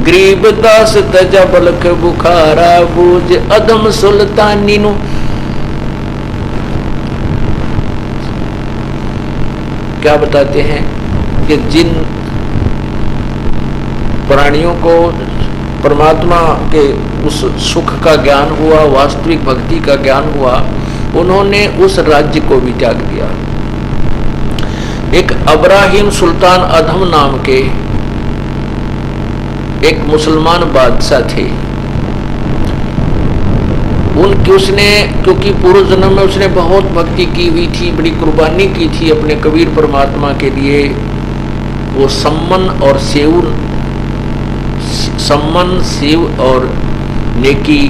गरीब दास तजा बलख बुखारा बूझ अदम सुल्तानी नु। क्या बताते हैं कि जिन प्राणियों को परमात्मा के उस सुख का ज्ञान हुआ, वास्तविक भक्ति का ज्ञान हुआ, उन्होंने उस राज्य को भी त्याग दिया। एक अब्राहिम सुल्तान अधम नाम के एक मुसलमान बादशाह थे। उनकी उसने, क्योंकि पूर्व जन्म में उसने बहुत भक्ति की हुई थी, बड़ी कुर्बानी की थी अपने कबीर परमात्मा के लिए। वो सम्मन, शिव और नेकी,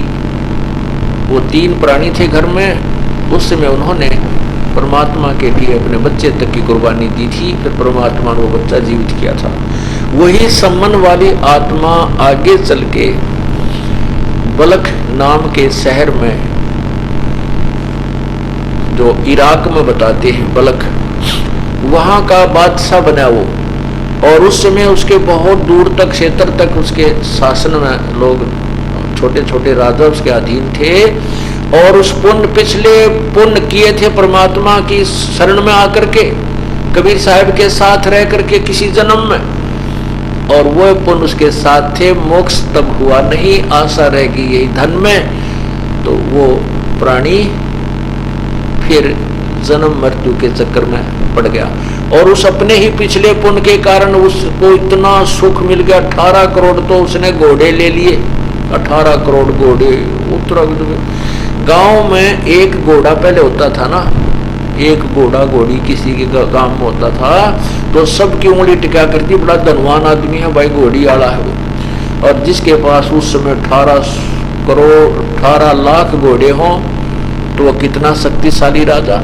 वो तीन प्राणी थे घर में। उस समय उन्होंने परमात्मा के लिए अपने बच्चे तक की कुर्बानी दी थी। फिर परमात्मा ने वो बच्चा जीवित किया था। वही सम्मन वाली आत्मा आगे चल के बलख नाम के शहर में, जो इराक में बताते हैं बलख, वहां का बादशाह बना वो। और उस समय उसके बहुत दूर तक क्षेत्र तक उसके शासन में लोग, छोटे छोटे राजा उसके अधीन थे। और उस पिछले पुण्य किए थे परमात्मा की शरण में आकर के, कबीर साहब के साथ रह करके किसी जन्म में, और वो पुण्य उसके साथ थे। मोक्ष तब हुआ नहीं, आशा रहेगी यही धन में। तो वो प्राणी फिर जन्म मृत्यु के चक्कर में पड़ गया। और उस अपने ही पिछले पुण्य के कारण उसको इतना सुख मिल गया। 18 करोड़ तो उसने घोड़े ले लिए, 18 करोड़ घोड़े। उत्तराखंड में गांव में एक घोड़ा पहले होता था ना, एक घोड़ा घोड़ी किसी के गांव में होता था तो सबकी उंगली टिका करती, बड़ा धनवान आदमी है भाई, घोड़ी आला है वो। और जिसके पास उस समय 18 लाख घोड़े हों तो वो कितना शक्तिशाली राजा।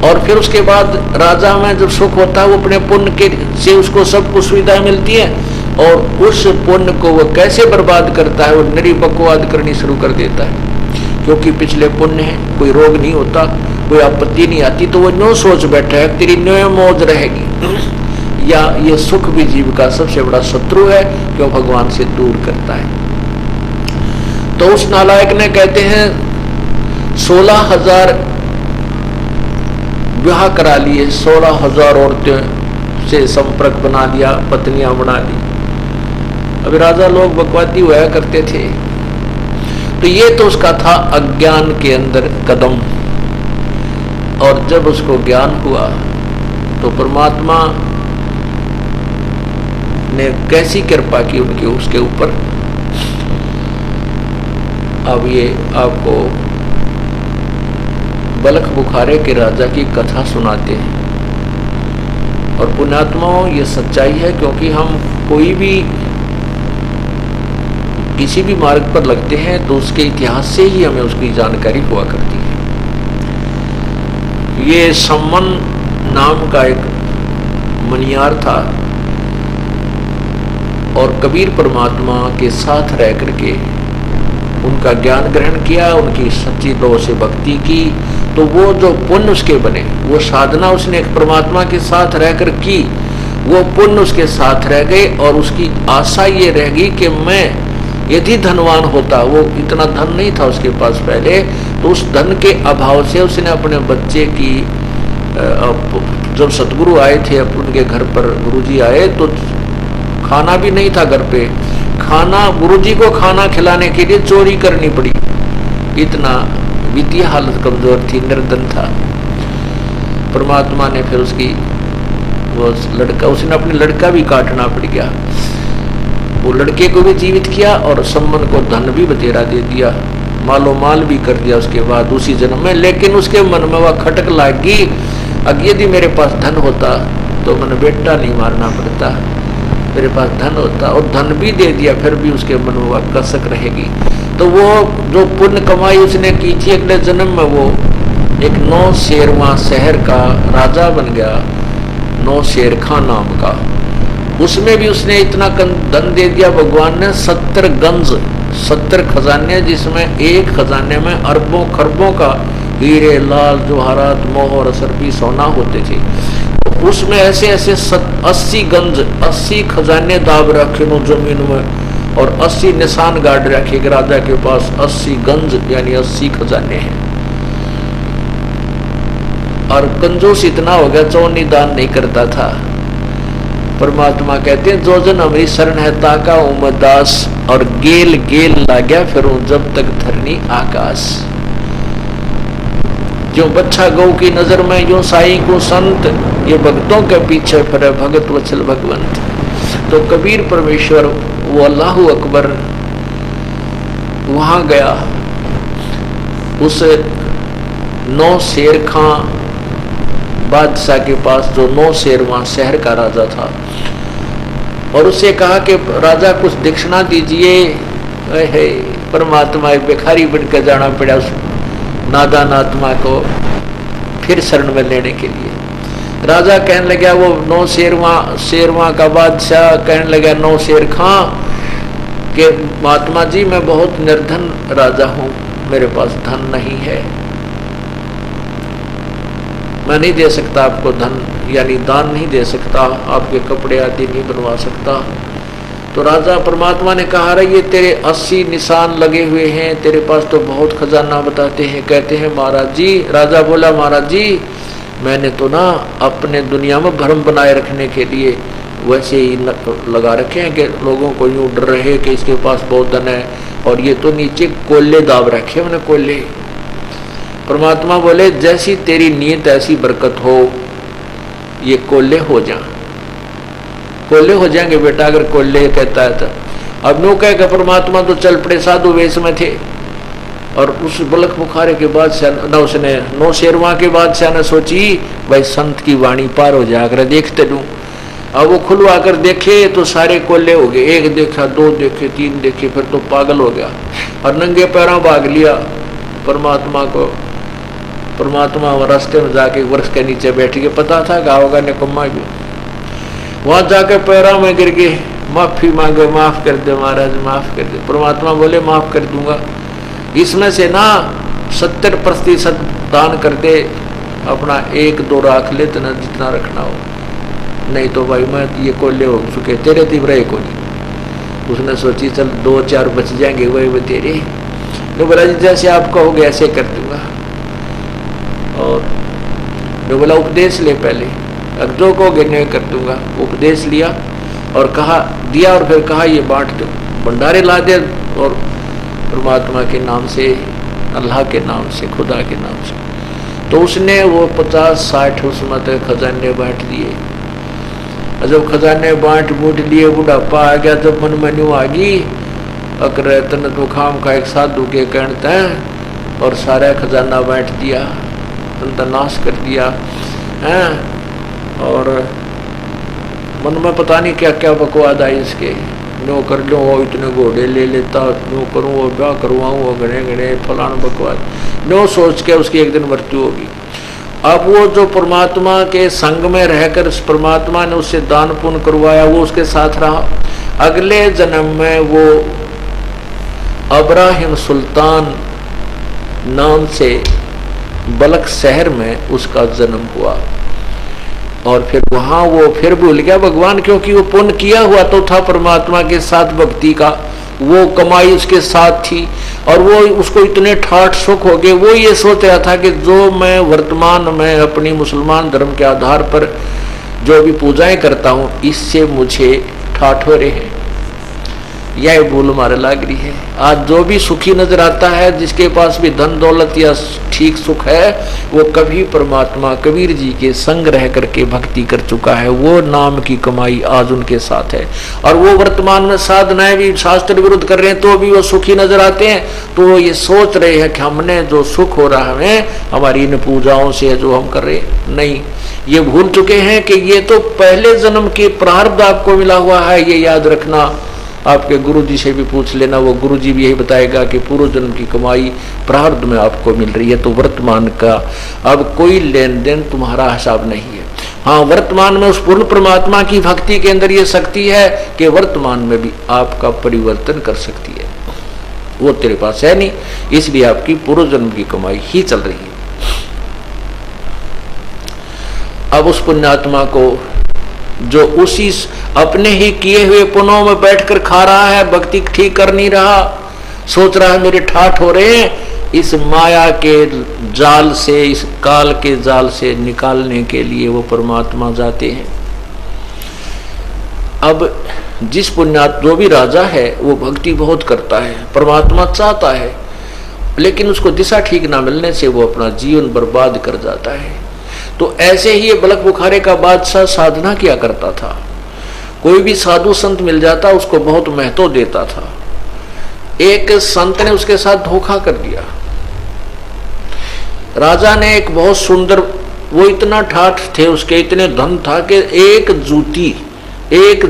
और फिर उसके बाद राजा में जब सुख होता है, वो अपने पुण्य के से उसको सब कुछ सुविधाएं मिलती है, और उस पुण्य को वो कैसे बर्बाद करता है, वो नरी बकवाद करनी शुरू कर देता है। क्योंकि पिछले पुण्य है, कोई रोग नहीं होता, कोई आपत्ति नहीं आती, तो वो न्यो सोच बैठा है तेरी न्यो मौज रहेगी। या ये सुख भी जीव का सबसे बड़ा शत्रु है, क्यों भगवान से दूर करता है। तो उस नालायक ने, कहते हैं 16,000 विवाह करा लिए, 16,000 औरतें से संपर्क बना लिया, पत्नियां बना ली। अभी राजा लोग बकवादी हुआ करते थे। तो ये तो उसका था अज्ञान के अंदर कदम। और जब उसको ज्ञान हुआ तो परमात्मा ने कैसी कृपा की उनकी उसके ऊपर। अब ये आपको बलख बुखारे के राजा की कथा सुनाते हैं। और पुण्यात्माओं, ये सच्चाई है, क्योंकि हम कोई भी किसी भी मार्ग पर लगते हैं तो उसके इतिहास से ही हमें उसकी जानकारी हुआ करती है। ये सम्मन नाम का एक मनियार था, और कबीर परमात्मा के साथ रह करके उनका ज्ञान ग्रहण किया, उनकी सच्ची भाव से भक्ति की। तो वो जो पुण्य उसके बने, वो साधना उसने परमात्मा के साथ रहकर की, वो पुण्य उसके साथ रह गए। और उसकी आशा ये रह गई कि मैं यदि धनवान होता, वो इतना धन नहीं था उसके पास पहले, तो उस धन के अभाव से उसने अपने बच्चे की, जब सतगुरु आए थे उनके घर पर, गुरुजी आए तो खाना भी नहीं था घर पे। खाना, गुरुजी को खाना खिलाने के लिए चोरी करनी पड़ी, इतना वित्तीय हालत कमजोर थी, निर्धन था। परमात्मा ने फिर उसकी वो लड़का, उसने अपने लड़का भी काटना पड़ गया। वो लड़के को भी जीवित किया और सम्मन को धन भी बतेरा दे दिया, मालो माल भी कर दिया उसके बाद उसी जन्म में। लेकिन उसके मन में वह खटक लागी, अगर यदि मेरे पास धन होता तो मैंने बेटा नहीं मारना पड़ता, मेरे पास धन होता, और धन भी दे दिया, फिर भी उसके मन में वह कसक रहेगी। तो वो जो पुण्य कमाई उसने की थी, अगले जन्म में वो एक 9 शेरवा शहर का राजा बन गया, 9 शेर खां नाम का। उसमें भी उसने इतना धन दे दिया भगवान ने, 70 गंज, 70 खजाने, जिसमें एक खजाने में अरबों खरबों का हीरे, लाल, जवाहरात, मोहर, सरबी, सोना होते थे। तो उसमें ऐसे ऐसे 80 गंज, 80 खजाने दाब रखे नो जमीन में, और 80 निशान गाड़ रखे कि राजा के पास 80 गंज यानी 80 खजाने हैं। और कंजूस इतना हो गया, चौनी दान नहीं करता था। परमात्मा कहते हैं जो जन हमारी शरण है ताका उमदास, और गेल गेल लाग्या फिर जब तक धरनी आकाश। जो बच्चा गौ की नजर में जो साई को संत, ये भक्तों के पीछे फिरे भगत वत्सल भगवंत। तो कबीर परमेश्वर वो अल्लाहु अकबर वहां गया, उस 9 शेर खां बादशाह के पास, जो 9 शेर वहां शहर का राजा था, और उससे कहा कि राजा कुछ दक्षिणा दीजिए। परमात्मा भिखारी बनकर जाना पड़ा उस नादान आत्मा को फिर शरण में लेने के लिए। राजा कहने लगा, वो 9 शेरवा का बादशाह कहने लगा 9 शेर खां कि महात्मा जी मैं बहुत निर्धन राजा हूं, मेरे पास धन नहीं है, मैं नहीं दे सकता आपको धन, यानी दान नहीं दे सकता, आपके कपड़े आदि नहीं बनवा सकता। तो राजा परमात्मा ने कहा, अरे ये तेरे 80 निशान लगे हुए हैं, तेरे पास तो बहुत खजाना बताते हैं। कहते हैं महाराज जी, राजा बोला महाराज जी मैंने तो ना अपने दुनिया में भ्रम बनाए रखने के लिए वैसे ही लगा रखे हैं कि लोगों को यूं डर रहे कि इसके पास बहुत धन है, और ये तो नीचे कोल्ले दाब रखे मैंने, कोल्ले। परमात्मा बोले जैसी तेरी नीयत ऐसी बरकत हो, ये कोल्ले हो जा, कोल्ले हो जाएंगे बेटा, अगर कोल्ले कहता है तो। अब नो कह के परमात्मा तो चल पड़े, साधु वेश में थे, और उस बलक बुखारे के बाद न उसने 9 शेरवा के बादशाह ने सोची भाई संत की वाणी पार हो जाकर देखते लूं। अब वो खुलवा कर देखे तो सारे कोल्ले हो गए, 1 देखा, 2 देखे, 3 देखे, फिर तो पागल हो गया और नंगे पैरों भाग लिया परमात्मा को। परमात्मा रास्ते में जाके वृक्ष के नीचे बैठ के, पता था क्या होगा निकम्मा भी, वहां जाके पैरों में गिर गए, माफी मांगे, माफ कर दे महाराज, माफ कर दे। परमात्मा बोले माफ कर दूंगा, इसमें से ना 70% दान कर दे, अपना 1-2 राख ले, तना जितना रखना हो, नहीं तो भाई मैं ये कोल्ले हो चुके, तेरे तीव्र को नहीं। उसने सोची चल 2-4 बच जाएंगे, वही तेरे। तो बोला जी जैसे आप कहोगे ऐसे कर दूंगा। और जो बोला उपदेश ले पहले, अब जो कहोगे नहीं कर दूंगा। उपदेश लिया और कहा दिया, और फिर कहा ये बांट दो, भंडारे ला दे, और परमात्मा के नाम से, अल्लाह के नाम से, खुदा के नाम से। तो उसने वो 50-60 उसमें खजाने बांट दिए। जब खजाने बांट बूट लिए, बुढ़ापा आ गया, जब मन में न्यू आ गई अकर तन तो खाम का एक साधु के कहता है, और सारा खजाना बांट दिया, उनका नाश कर दिया है। और मन में पता नहीं क्या क्या बकवाद आई इसके, नो कर लो वो इतने घोड़े ले लेता, नो करूँ वो ब्याह करवाऊँ, वो गणे गणे फलाना बकवाद, नो सोच के उसकी एक दिन मृत्यु होगी। अब वो जो परमात्मा के संग में रहकर परमात्मा ने उससे दान पुण्य करवाया, वो उसके साथ रहा। अगले जन्म में वो अब्राहिम सुल्तान नाम से बलक शहर में उसका जन्म हुआ, और फिर वहां वो फिर भूल गया भगवान, क्योंकि वो पुण्य किया हुआ तो था परमात्मा के साथ भक्ति का, वो कमाई उसके साथ थी, और वो उसको इतने ठाठ सुख हो गए। वो ये सोच रहा था कि जो मैं वर्तमान में अपनी मुसलमान धर्म के आधार पर जो भी पूजाएं करता हूँ, इससे मुझे ठाठ हो रहे हैं, यह भूल हमारे लाग रही है। आज जो भी सुखी नजर आता है, जिसके पास भी धन दौलत या ठीक सुख है, वो कभी परमात्मा कबीर जी के संग रह करके भक्ति कर चुका है, वो नाम की कमाई आज उनके साथ है। और वो वर्तमान में साधनाएं भी शास्त्र विरुद्ध कर रहे हैं तो भी वो सुखी नजर आते हैं। तो वो ये सोच रहे हैं कि हमने जो सुख हो रहा है हमारी इन पूजाओं से जो हम कर रहे हैं, नहीं, ये भूल चुके हैं कि ये तो पहले जन्म के प्रारब्ध आपको मिला हुआ है। ये याद रखना, आपके गुरु जी से भी पूछ लेना, वो गुरु जी भी यही बताएगा कि पूर्व जन्म की कमाई प्रारब्ध में आपको मिल रही है। तो वर्तमान का अब कोई लेन देन तुम्हारा हिसाब नहीं है। हाँ, वर्तमान में उस पूर्ण परमात्मा की भक्ति के अंदर ये शक्ति है कि वर्तमान में भी आपका परिवर्तन कर सकती है, वो तेरे पास है नहीं, इसलिए आपकी पूर्व जन्म की कमाई ही चल रही है। अब उस पुण्यात्मा को जो उसी अपने ही किए हुए पुण्यों में बैठकर खा रहा है, भक्ति ठीक कर नहीं रहा, सोच रहा है मेरे ठाठ हो रहे हैं, इस माया के जाल से, इस काल के जाल से निकालने के लिए वो परमात्मा जाते हैं। अब जिस पुण्यात्मा जो भी राजा है वो भक्ति बहुत करता है, परमात्मा चाहता है, लेकिन उसको दिशा ठीक ना मिलने से वो अपना जीवन बर्बाद कर जाता है। तो ऐसे ही ये बलक बुखारे का बादशाह साधना किया करता था, कोई भी साधु संत मिल जाता उसको बहुत महत्व देता था। एक संत ने उसके साथ धोखा कर दिया। राजा ने एक बहुत सुंदर, वो इतना ठाठ थे उसके, इतने धन था कि एक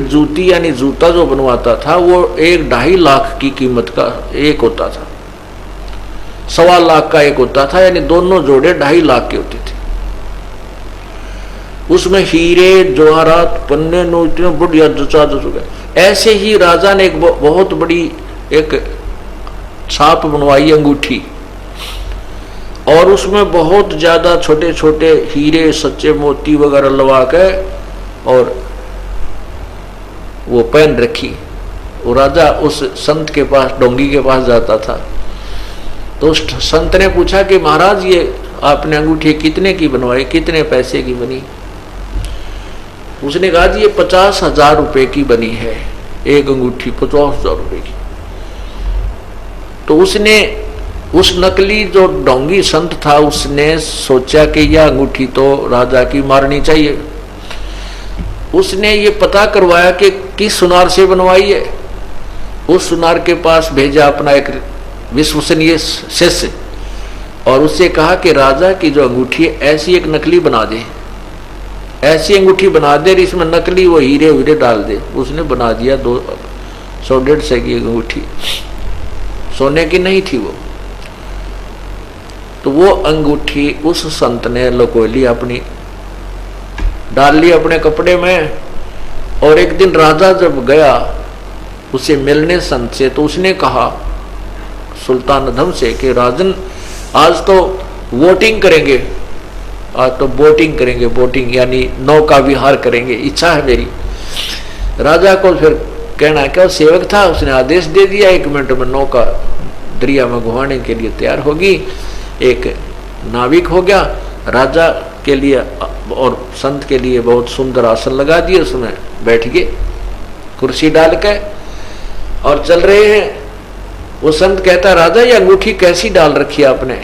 जूती यानी जूता जो बनवाता था वो 1-2.5 लाख की कीमत का एक होता था, 1.25 लाख का एक होता था, यानी दोनों जोड़े 2.5 लाख के होते थे। उसमें हीरे जवाहरात पन्ने नो इतने बढ़िया जचा गए। ऐसे ही राजा ने एक बहुत बड़ी एक छाप बनवाई, अंगूठी, और उसमें बहुत ज्यादा छोटे छोटे हीरे सच्चे मोती वगैरह लगा के और वो पहन रखी। वो राजा उस संत के पास, डोंगी के पास जाता था, तो उस संत ने पूछा कि महाराज ये आपने अंगूठी कितने की बनवाई, कितने पैसे की बनी? उसने कहा जी ये 50,000 रुपए की बनी है, एक अंगूठी 50,000 रुपए की। तो उसने, उस नकली जो डोंगी संत था, उसने सोचा कि यह अंगूठी तो राजा की मारनी चाहिए। उसने ये पता करवाया कि किस सुनार से बनवाई है। उस सुनार के पास भेजा अपना एक विश्वसनीय शिष्य और उससे कहा कि राजा की जो अंगूठी है ऐसी एक नकली बना दे, ऐसी अंगूठी बना दे, इसमें नकली वो हीरे वीरे डाल दे। उसने बना दिया 200-150 की अंगूठी, सोने की नहीं थी वो। तो वो अंगूठी उस संत ने लुको ली, अपनी डाल ली अपने कपड़े में। और एक दिन राजा जब गया उसे मिलने संत से, तो उसने कहा सुल्तान अधम से कि राजन आज तो वोटिंग करेंगे, आज तो बोटिंग करेंगे, बोटिंग यानी नौका विहार करेंगे, इच्छा है मेरी। राजा को फिर कहना है क्या, सेवक था, उसने आदेश दे दिया 1 मिनट में नौका दरिया में घुमाने के लिए तैयार होगी। एक नाविक हो गया, राजा के लिए और संत के लिए बहुत सुंदर आसन लगा दिए, उसमें बैठ गए कुर्सी डाल के और चल रहे हैं। वो संत कहता राजा ये अंगूठी कैसी डाल रखी है आपने,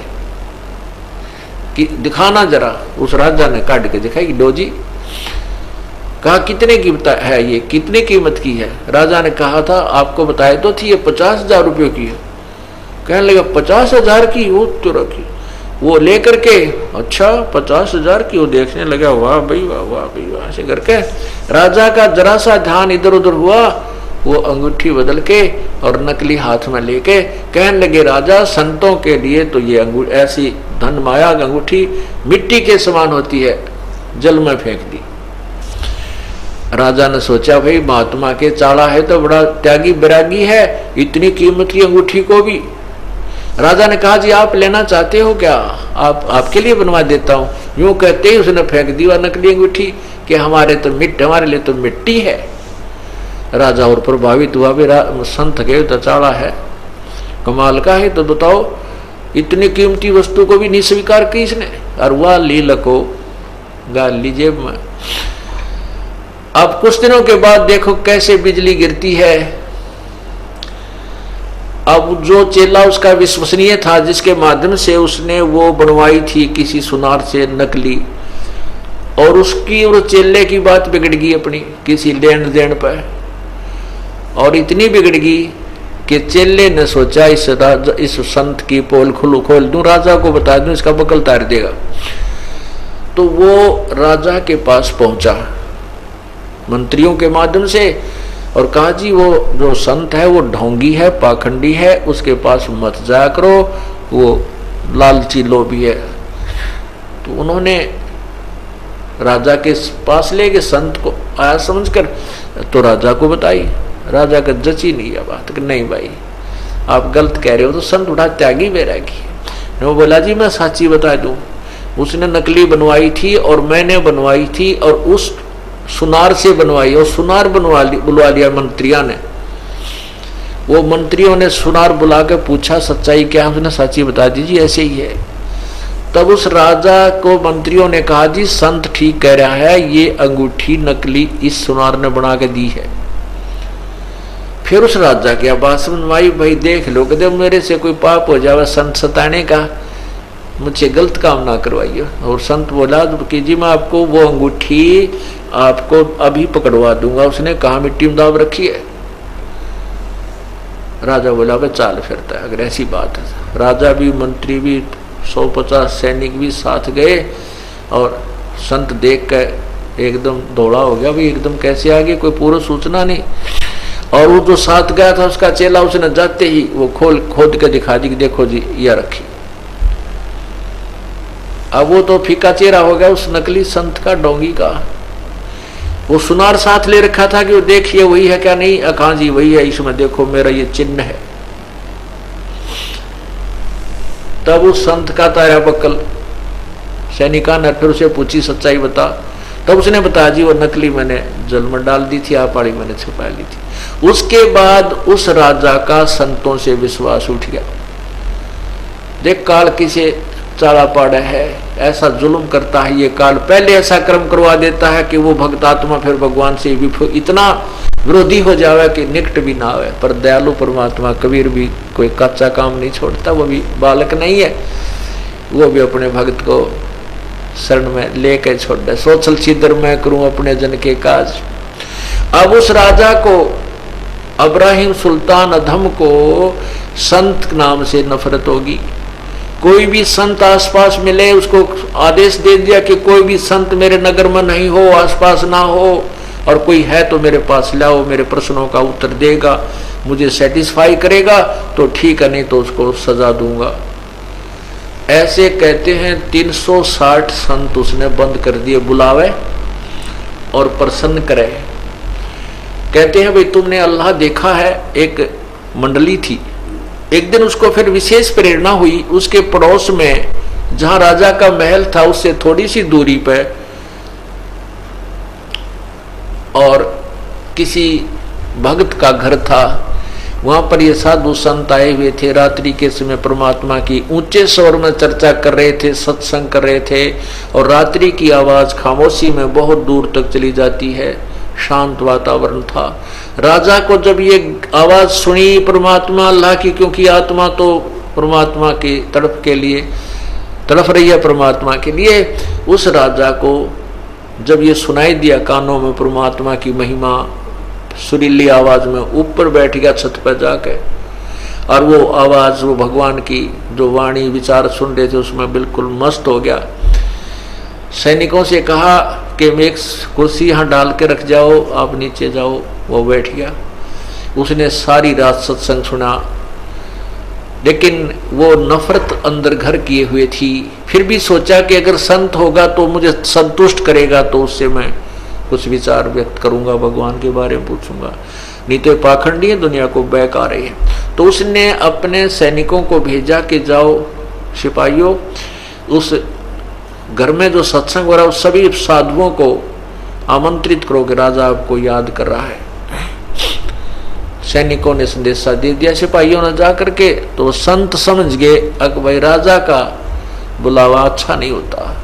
कि दिखाना जरा। उस राजा ने काट के दिखाई, डोजी। कहा कितने की है ये, कितने कीमत की है? राजा ने कहा था आपको बताया तो थी, ये 50,000 रुपये की है। कहने लगा 50,000 की? वो तो रखी, वो लेकर के अच्छा 50,000 की। वो देखने लगा, वाह भाई वाह, वाह भाई वाह, ऐसे करके राजा का जरा सा ध्यान इधर उधर हुआ, वो अंगूठी बदल के और नकली हाथ में लेके कहने लगे राजा संतों के लिए तो ये ऐसी धन माया अंगूठी मिट्टी के समान होती है, जल में फेंक दी। राजा ने सोचा भाई महात्मा के चाड़ा है तो बड़ा त्यागी बैरागी है, इतनी कीमती अंगूठी को भी। राजा ने कहा जी आप लेना चाहते हो क्या, आप आपके लिए बनवा देता हूँ। यूं कहते ही उसने फेंक दी वह नकली अंगूठी कि हमारे लिए तो मिट्टी है। राजा और प्रभावित हुआ, भी संत के तो चाड़ा है, कमाल का है, तो बताओ इतनी कीमती वस्तु को भी नहीं स्वीकार की इसने, और वह लीला को गाल ली जेब में। अब कुछ दिनों के बाद देखो कैसे बिजली गिरती है। अब जो चेला उसका विश्वसनीय था, जिसके माध्यम से उसने वो बनवाई थी किसी सुनार से नकली, और उसकी और चेले की बात बिगड़ गई अपनी किसी लेन देन पर, और इतनी बिगड़ गई कि चेले ने सोचा इस संत की पोल खोल दूं, राजा को बता दूं, इसका बकल तार देगा। तो वो राजा के पास पहुंचा मंत्रियों के माध्यम से और कहा जी वो जो संत है वो ढोंगी है, पाखंडी है, उसके पास मत जाया करो, वो लालची लोभी है। तो उन्होंने राजा के पास ले गए, संत को आया समझकर, तो राजा को बताई। राजा का जची नहीं है बात कि नहीं भाई आप गलत कह रहे हो, तो संत उठा त्यागी बैरागी। वो बोला जी मैं साची बता दूं, उसने नकली बनवाई थी और मैंने बनवाई थी, और उस सुनार से बनवाई और सुनार बुलवा लिया मंत्रियों ने। वो मंत्रियों ने सुनार बुला के पूछा सच्चाई क्या, उसने सच्ची बता दी जी ऐसे ही है। तब उस राजा को मंत्रियों ने कहा जी संत ठीक कह रहा है, ये अंगूठी नकली इस सुनार ने बना के दी है। फिर उस राजा की बात सुनवाई, भाई देख लो कि मेरे से कोई पाप हो जावे संत सताने का, मुझे गलत काम ना करवाइए। और संत बोला कि जी मैं आपको वो अंगूठी आपको अभी पकड़वा दूंगा। उसने कहा मिट्टी में दाब रखी है। राजा बोला भाई चाल फिरता है अगर ऐसी बात है। राजा भी मंत्री भी 150 सैनिक भी साथ गए और संत देख कर एकदम दौड़ा हो गया, भाई एकदम कैसे आ गए, कोई पूर्व सूचना नहीं। और वो जो साथ गया था उसका चेला, उसने जाते ही वो खोद के दिखा दी कि देखो जी यह रखी। अब वो तो फीका चेहरा हो गया उस नकली संत का, डोंगी का। वो सुनार साथ ले रखा था कि वो देखिए वही है क्या, नहीं अकां जी वही है, इसमें देखो मेरा ये चिन्ह है। तब उस संत का तारा बकल सैनिका ने फिर उसे पूछी सच्चाई बता। तब उसने बताया जी वो नकली मैंने जल में डाल दी थी, आप पाड़ी मैंने छुपा ली थी। उसके बाद उस राजा का संतों से विश्वास उठ गया। देख काल किसे चाला पाड़ा है, ऐसा जुल्म करता है ये काल। पहले ऐसा कर्म करवा देता है कि वो भक्त आत्मा फिर भगवान से इतना विरोधी हो जावे कि निकट भी ना आवे। पर दयालु परमात्मा कबीर भी कोई कच्चा काम नहीं छोड़ता, वो भी बालक नहीं है, वो भी अपने भक्त को शरण में लेकर छोड़ दे। सोचल छिद्र मैं करूं अपने जन के काज। अब उस राजा को अब्राहिम सुल्तान अधम को संत नाम से नफरत होगी। कोई भी संत आसपास मिले उसको आदेश दे दिया कि कोई भी संत मेरे नगर में नहीं हो, आसपास ना हो, और कोई है तो मेरे पास लाओ, मेरे प्रश्नों का उत्तर देगा, मुझे सेटिस्फाई करेगा तो ठीक है, नहीं तो उसको सजा दूंगा। ऐसे कहते हैं 360 संत उसने बंद कर दिए बुलावे और प्रसन्न करे। कहते हैं भाई तुमने अल्लाह देखा है। एक मंडली थी, एक दिन उसको फिर विशेष प्रेरणा हुई। उसके पड़ोस में जहां राजा का महल था उससे थोड़ी सी दूरी पर और किसी भक्त का घर था। वहां पर ये साधु संत आए हुए थे। रात्रि के समय परमात्मा की ऊंचे स्वर में चर्चा कर रहे थे, सत्संग कर रहे थे। और रात्रि की आवाज खामोशी में बहुत दूर तक चली जाती है। शांत वातावरण था। राजा को जब ये आवाज सुनी परमात्मा अल्लाह की, क्योंकि आत्मा तो परमात्मा की तड़प के लिए तड़प रही है परमात्मा के लिए, उस राजा को जब ये सुनाई दिया कानों में परमात्मा की महिमा सुरीली आवाज में, ऊपर बैठ गया छत पर जाके। और वो आवाज, वो भगवान की जो वाणी विचार सुन रहे थे उसमें बिल्कुल मस्त हो गया। सैनिकों से कहा कि एक कुर्सी यहाँ डाल के रख जाओ, आप नीचे जाओ। वो बैठ गया। उसने सारी रात सत्संग सुना, लेकिन वो नफरत अंदर घर किए हुए थी। फिर भी सोचा कि अगर संत होगा तो मुझे संतुष्ट करेगा, तो उससे मैं कुछ विचार व्यक्त करूंगा, भगवान के बारे में पूछूंगा, नहीं तो पाखंडी है, दुनिया को बैक आ रही है। तो उसने अपने सैनिकों को भेजा कि जाओ सिपाहियों, उस घर में जो सत्संग हो रहा है उस सभी साधुओं को आमंत्रित करो कि राजा आपको याद कर रहा है। सैनिकों ने संदेशा दे दिया सिपाहियों ने जाकर के। तो संत समझ गए कि भाई राजा का बुलावा अच्छा नहीं होता,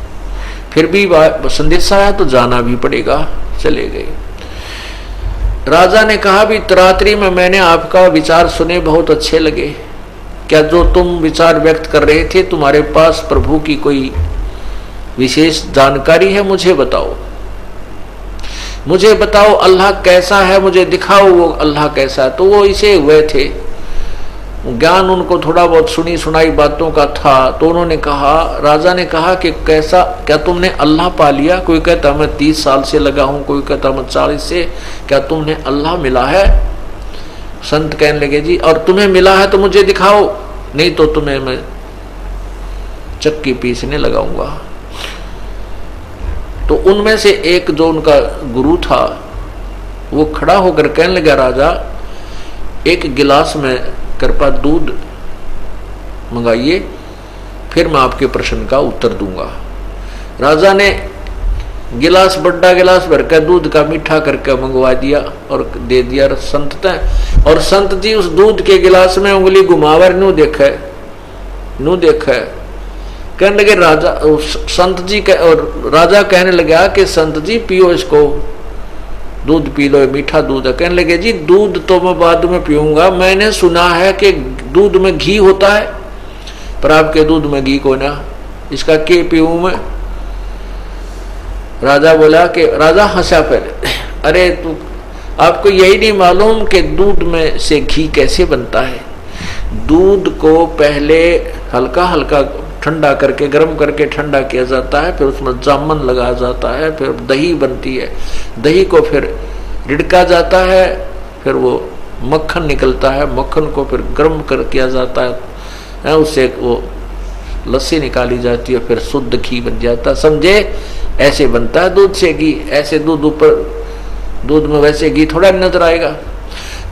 फिर भी संदेशा आया तो जाना भी पड़ेगा। चले गए। राजा ने कहा भी रात्रि में मैंने आपका विचार सुने, बहुत अच्छे लगे। क्या जो तुम विचार व्यक्त कर रहे थे तुम्हारे पास प्रभु की कोई विशेष जानकारी है? मुझे बताओ, मुझे बताओ अल्लाह कैसा है, मुझे दिखाओ वो अल्लाह कैसा है। तो वो इसे हुए थे, ज्ञान उनको थोड़ा बहुत सुनी सुनाई बातों का था। तो उन्होंने कहा, राजा ने कहा कि कैसा, क्या तुमने अल्लाह पा लिया? कोई कहता मैं 30 साल से लगा हूं, कोई कहता मैं 40 से। क्या तुमने अल्लाह मिला है? संत कहने लगे जी, और तुम्हें मिला है तो मुझे दिखाओ, नहीं तो तुम्हें मैं चक्की पीसने लगाऊंगा। तो उनमें से एक जो उनका गुरु था वो खड़ा होकर कहने लगा, राजा एक गिलास में कृपा दूध मंगाइए, फिर मैं आपके प्रश्न का उत्तर दूंगा। राजा ने गिलास, बड़ा गिलास भर के दूध का मीठा करके मंगवा दिया और दे दिया संत तय। और संत जी उस दूध के गिलास में उंगली घुमावर नू देखे कहने लगे राजा, संत जी और राजा कहने लगा कि संत जी पियो इसको, दूध पी लो, मीठा दूध है। कहने लगे जी दूध तो मैं बाद में पीऊंगा, मैंने सुना है कि दूध में घी होता है, पर आपके दूध में घी को ना, इसका के पीऊं मैं। राजा बोला कि राजा हंसा पहले, अरे तू, आपको यही नहीं मालूम कि दूध में से घी कैसे बनता है? दूध को पहले हल्का हल्का ठंडा करके, गर्म करके ठंडा किया जाता है, फिर उसमें जामुन लगाया जाता है, फिर दही बनती है, दही को फिर रिड़का जाता है, फिर वो मक्खन निकलता है, मक्खन को फिर गर्म कर किया जाता है, उससे वो लस्सी निकाली जाती है, फिर शुद्ध घी बन जाता है। समझे? ऐसे बनता है दूध से घी। ऐसे दूध ऊपर, दूध में वैसे घी थोड़ा नजर आएगा।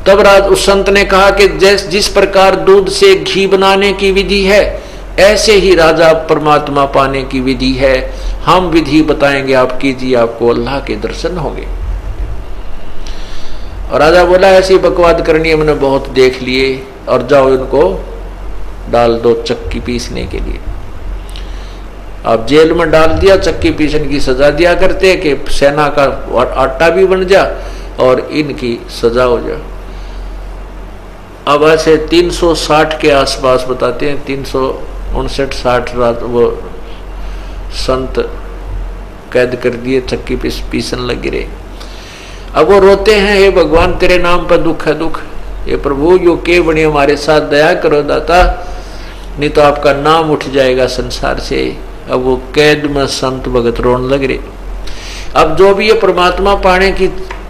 तब उस संत ने कहा कि जिस प्रकार दूध से घी बनाने की विधि है, ऐसे ही राजा परमात्मा पाने की विधि है। हम विधि बताएंगे, आप कीजिए, आपको अल्लाह के दर्शन होंगे। और राजा बोला ऐसी बकवाद करनी है, मैंने बहुत देख लिए, और जाओ इनको डाल दो चक्की पीसने के लिए। अब जेल में डाल दिया, चक्की पीसने की सजा दिया करते कि सेना का आटा भी बन जा और इनकी सजा हो जा। अब ऐसे 360 के आसपास बताते हैं, 359-60 रात वो संत कैद कर दिए, चक्की पीसन लगे रहे। अब वो रोते हैं, हे भगवान तेरे नाम पर दुख है दुख, ये प्रभु यो के बने हमारे साथ दया करो दाता, नहीं तो आपका नाम उठ जाएगा संसार से। अब वो कैद में संत भगत रोने लग रहे। अब जो भी ये परमात्मा पाने की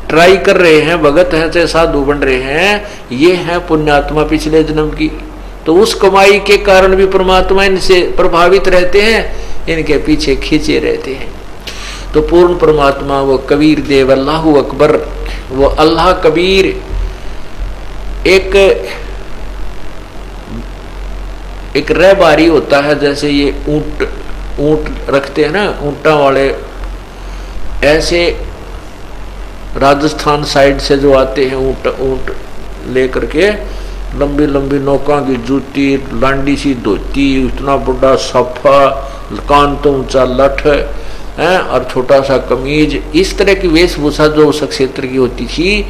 ट्राई कर रहे हैं, भगत हैं चाहे साधु बन रहे हैं, ये है पुण्यात्मा पिछले जन्म की, तो उस कमाई के कारण भी परमात्मा इनसे प्रभावित रहते हैं, इनके पीछे खींचे रहते हैं। तो पूर्ण परमात्मा वो कबीर देव अल्लाहु अकबर, वो अल्लाह कबीर एक रहबारी होता है। जैसे ये ऊंट रखते हैं ना, ऊंटा वाले, ऐसे राजस्थान साइड से जो आते हैं ऊंट लेकर के, लंबी लंबी नौका की जूती, लांडी सी धोती, इतना बड़ा सफा, कान तो ऊंचा लठ है और छोटा सा कमीज, इस तरह की वेशभूषा जो उस क्षेत्र की होती थी,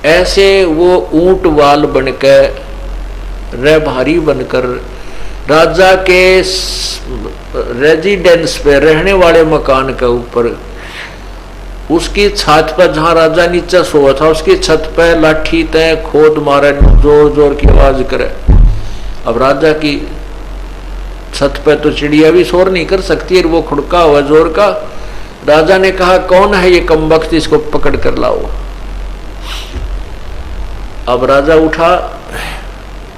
ऐसे वो ऊंट वाल बनकर, रहभारी बनकर, राजा के रेजिडेंस पे, रहने वाले मकान के ऊपर, उसकी छत पर जहां राजा नीचे सोया था, उसकी छत पर लाठी तय खोद मारे, जोर जोर की आवाज करे। अब राजा की छत पर तो चिड़िया भी शोर नहीं कर सकती है, वो खुड़का हुआ जोर का। राजा ने कहा कौन है ये कमबख्त, इसको पकड़ कर लाओ। अब राजा उठा,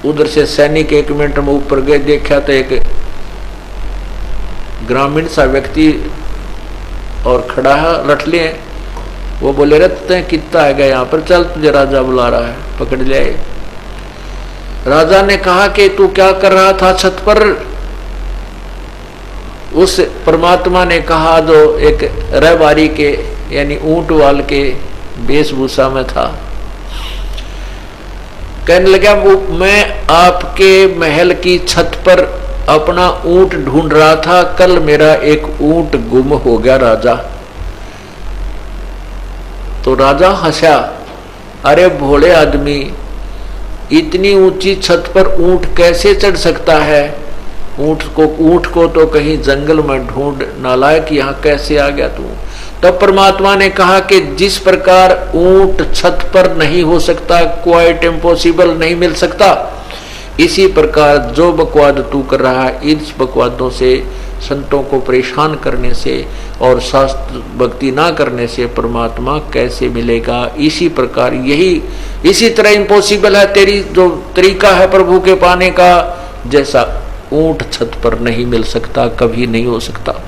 उधर से सैनिक 1 मिनट में ऊपर गए, देखा तो एक ग्रामीण सा व्यक्ति और खड़ा है, लठले हैं। वो बोले रहते हैं कितना है गया यहाँ पर, चल तुझे राजा बुला रहा है, पकड़ ले। राजा ने कहा कि तू क्या कर रहा था छत पर? उस परमात्मा ने कहा जो एक रहबारी के यानी ऊंट वाल के वेशभूषा में था, कहने लगा मैं आपके महल की छत पर अपना ऊंट ढूंढ रहा था, कल मेरा एक ऊंट गुम हो गया राजा। तो राजा हंसा, अरे भोले आदमी, इतनी ऊंची छत पर ऊंट कैसे चढ़ सकता है? ऊंट को तो कहीं जंगल में ढूंढ, नालायक यहाँ कैसे आ गया तू? तब परमात्मा ने कहा कि जिस प्रकार ऊंट छत पर नहीं हो सकता, क्वाइट इम्पॉसिबल, नहीं मिल सकता, इसी प्रकार जो बकवाद तू कर रहा है, इन बकवादों से, संतों को परेशान करने से और शास्त्र भक्ति ना करने से परमात्मा कैसे मिलेगा? इसी प्रकार यही, इसी तरह इम्पॉसिबल है तेरी जो तरीका है प्रभु के पाने का, जैसा ऊंट छत पर नहीं मिल सकता, कभी नहीं हो सकता।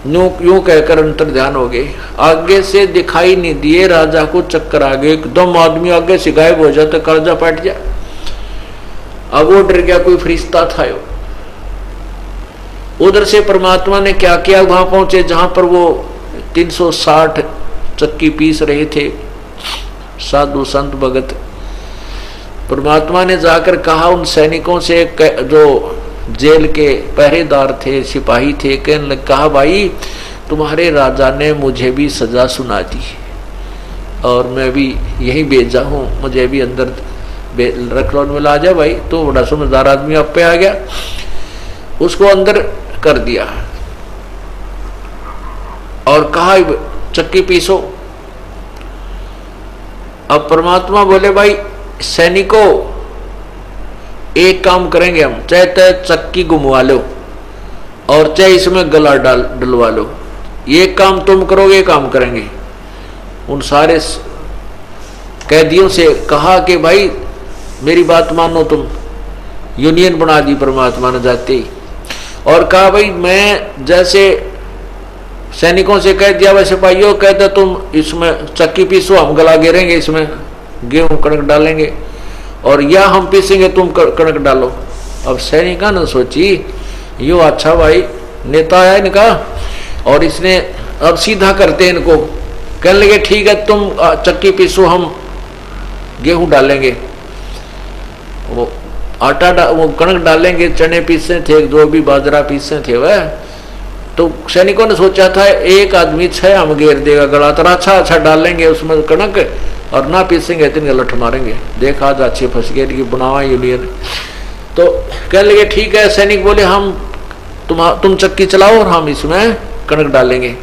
यूं कहकर अंतर ध्यान हो गए, आगे से दिखाई नहीं दिए, राजा को चक्कर आ गए, एकदम आदमी आगे से गायब हो जाता, कर्जा पट जाए। अब वो डर गया, कोई फरिश्ता था यो। उधर से परमात्मा ने क्या किया, वहां पहुंचे जहां पर वो 360 चक्की पीस रहे थे साधु संत भगत। परमात्मा ने जाकर कहा उन सैनिकों से, जो जेल के पहरेदार थे, सिपाही थे, कहने लगे, कहा भाई तुम्हारे राजा ने मुझे भी सजा सुना दी और मैं भी यही भेजा हूँ, मुझे भी अंदर रख लो, मिला जा भाई। तो बड़ा समझदार आदमी आप पे आ गया, उसको अंदर कर दिया और कहा चक्की पीसो। अब परमात्मा बोले भाई सैनिकों एक काम करेंगे हम, चाहे चक्की घुमवा लो और चाहे इसमें गला डलवा लो, ये काम तुम करोगे, काम करेंगे। उन सारे कैदियों से कहा कि भाई मेरी बात मानो, तुम यूनियन बना दी परमात्मा ने जाते ही, और कहा भाई मैं जैसे सैनिकों से कह दिया वैसे भाइयों कहते तुम इसमें चक्की पीसो, हम गला घेरेंगे, इसमें गेहूं कणक डालेंगे, और या हम पीसेंगे तुम कणक डालो। अब सैनिका ने सोची यो अच्छा भाई नेता है इनका, और इसने अब सीधा करते इनको, कहने लगे ठीक है तुम चक्की पीसो, हम गेहूं डालेंगे, वो आटा वो कणक डालेंगे, चने पीसे थे, जो भी बाजरा पीसे थे वह। तो सैनिकों ने सोचा था एक आदमी 6 हम घेर देगा गला, तो अच्छा डालेंगे उसमें कणक और ना पीसेंगे तो लठ मारेंगे, देखा आज अच्छे फंस गए कि बनावा यूनियन। तो कहने लगे ठीक है, सैनिक बोले हम तुम चक्की चलाओ और हम इसमें कणक डालेंगे।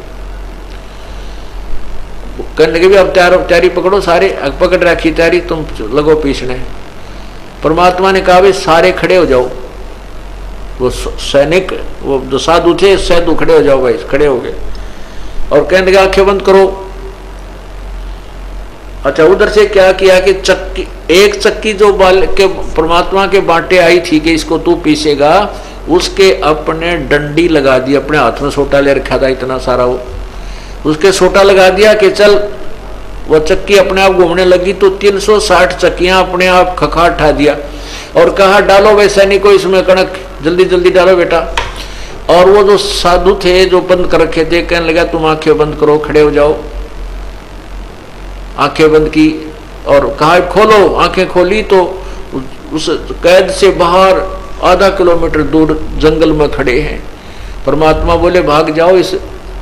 कहने लगे भी अब तैयारी पकड़ो, सारे पकड़ रखी तैयारी, तुम लगो पीसने। परमात्मा ने कहा भाई सारे खड़े हो जाओ, वो सैनिक वो जो साधु थे साधु खड़े हो जाओ भाई, खड़े हो गए और कहने लगे आंखें बंद करो। अच्छा उधर से क्या किया कि चक्की, एक चक्की जो के परमात्मा के बांटे आई थी कि इसको तू पीसेगा, उसके अपने डंडी लगा दी, अपने हाथ में सोटा ले रखा था इतना सारा, वो उसके सोटा लगा दिया कि चल, वो चक्की अपने आप घूमने लगी तो 360 चक्कियां अपने आप खखा उठा दिया और कहा डालो भाई सैनिकों इसमें कणक, जल्दी जल्दी डालो बेटा। और वो जो साधु थे जो बंद कर रखे थे, कहने लगा तुम आंखें बंद करो, खड़े हो जाओ। आंखें बंद की और कहा खोलो, आंखें खोली तो उस कैद से बाहर आधा किलोमीटर दूर जंगल में खड़े हैं। परमात्मा बोले भाग जाओ इस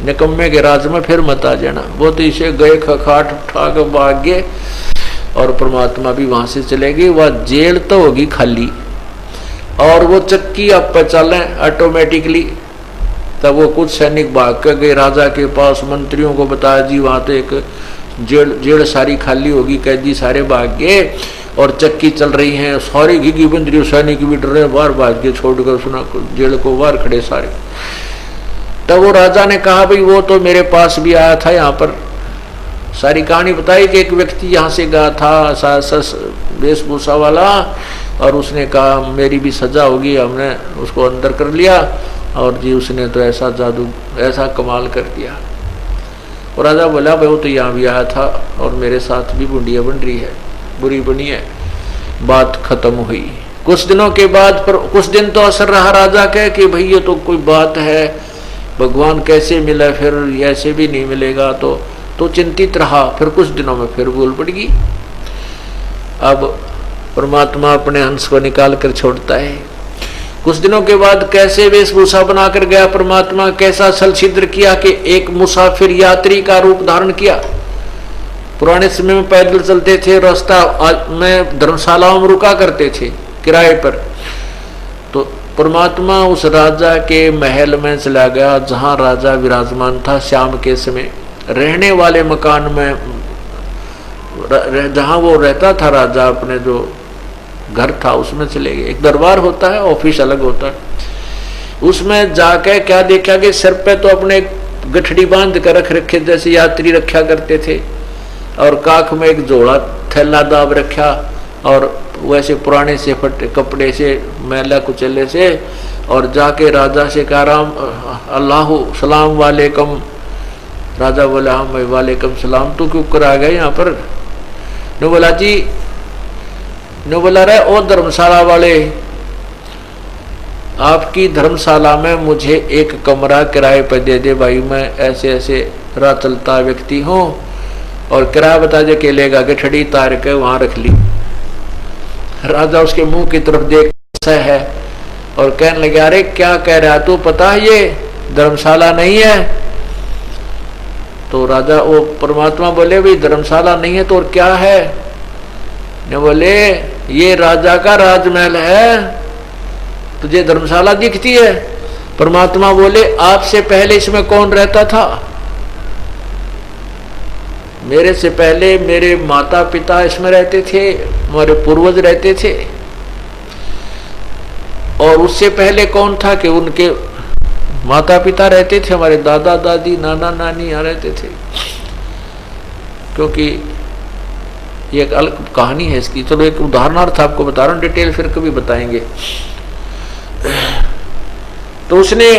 निकम्मे के राज में, फिर मत आ जाना। वो तो इसे गए खखाट उठा के भाग गए और परमात्मा भी वहां से चले गए। वह जेल तो होगी खाली और वो चक्की आप पे चले ऑटोमेटिकली। तब वो कुछ सैनिक भाग कर गए राजा के पास, मंत्रियों को बताया जी वहां तो एक जेल सारी खाली होगी, कैदी सारे भाग गए और चक्की चल रही है, सारी घिघी बंद रही, सैनिक भी डर रहे, बाहर भाग के छोड़कर सुना जेल को बाहर खड़े सारे। तब वो राजा ने कहा भाई वो तो मेरे पास भी आया था, यहाँ पर सारी कहानी बताई कि एक व्यक्ति यहाँ से गया था वेशभूषा वाला, और उसने कहा मेरी भी सजा होगी, हमने उसको अंदर कर लिया और जी उसने तो ऐसा जादू ऐसा कमाल कर दिया। और राजा बोला भाई वो तो यहाँ भी आया था और मेरे साथ भी बुंडिया बन रही है, बुरी बनी है। बात खत्म हुई। कुछ दिनों के बाद पर कुछ दिन तो असर रहा राजा के कि भाई ये तो कोई बात है, भगवान कैसे मिला, फिर ऐसे भी नहीं मिलेगा, तो चिंतित रहा। फिर कुछ दिनों में फिर भूल पड़ गई। अब परमात्मा अपने हंस को निकाल कर छोड़ता है। कुछ दिनों के बाद कैसे वेशभूषा बनाकर गया परमात्मा, कैसा छल छिद्र किया कि एक मुसाफिर यात्री का रूप धारण किया। पुराने समय में पैदल चलते थे, रास्ता में धर्मशालाओं में रुका करते थे किराए पर। तो परमात्मा उस राजा के महल में चला गया जहां राजा विराजमान था। शाम के समय रहने वाले मकान में जहां वो रहता था राजा, अपने जो घर था उसमें चले गए। एक दरबार होता है, ऑफिस अलग होता है। उसमें जाके क्या देखा कि सिर पे तो अपने गठड़ी बांध कर रख रखे जैसे यात्री रखा करते थे, और काख में एक जोड़ा थैला दाब रखा, और वैसे पुराने से फटे कपड़े से मैला कुचले से, और जाके राजा से कहा राम अल्लाह सलाम वालेकुम। राजा बोला हाँ भाई वालेकुम सलाम, तू क्यों कर आ गया यहाँ पर? ने बोला जी, ने बोला रहे ओ धर्मशाला वाले, आपकी धर्मशाला में मुझे एक कमरा किराए पर दे दे भाई, मैं ऐसे ऐसे राह चलता व्यक्ति हूँ, और किराया बता दे, केलेगा कि ठड़ी तार के वहां रख ली। राजा उसके मुंह की तरफ देख है और कहने लगे, अरे क्या कह रहा तू, पता है ये धर्मशाला नहीं है। तो राजा वो परमात्मा बोले, भाई धर्मशाला नहीं है तो और क्या है? ने बोले, ये राजा का राजमहल है, तुझे धर्मशाला दिखती है? परमात्मा बोले, आपसे पहले इसमें कौन रहता था? मेरे से पहले मेरे माता पिता इसमें रहते थे, हमारे पूर्वज रहते थे। और उससे पहले कौन था कि उनके माता पिता रहते थे, हमारे दादा दादी नाना नानी यहाँ रहते थे। क्योंकि ये एक अलग कहानी है इसकी, चलो एक उदाहरणार्थ आपको बता रहा हूँ, डिटेल फिर कभी बताएंगे। तो उसने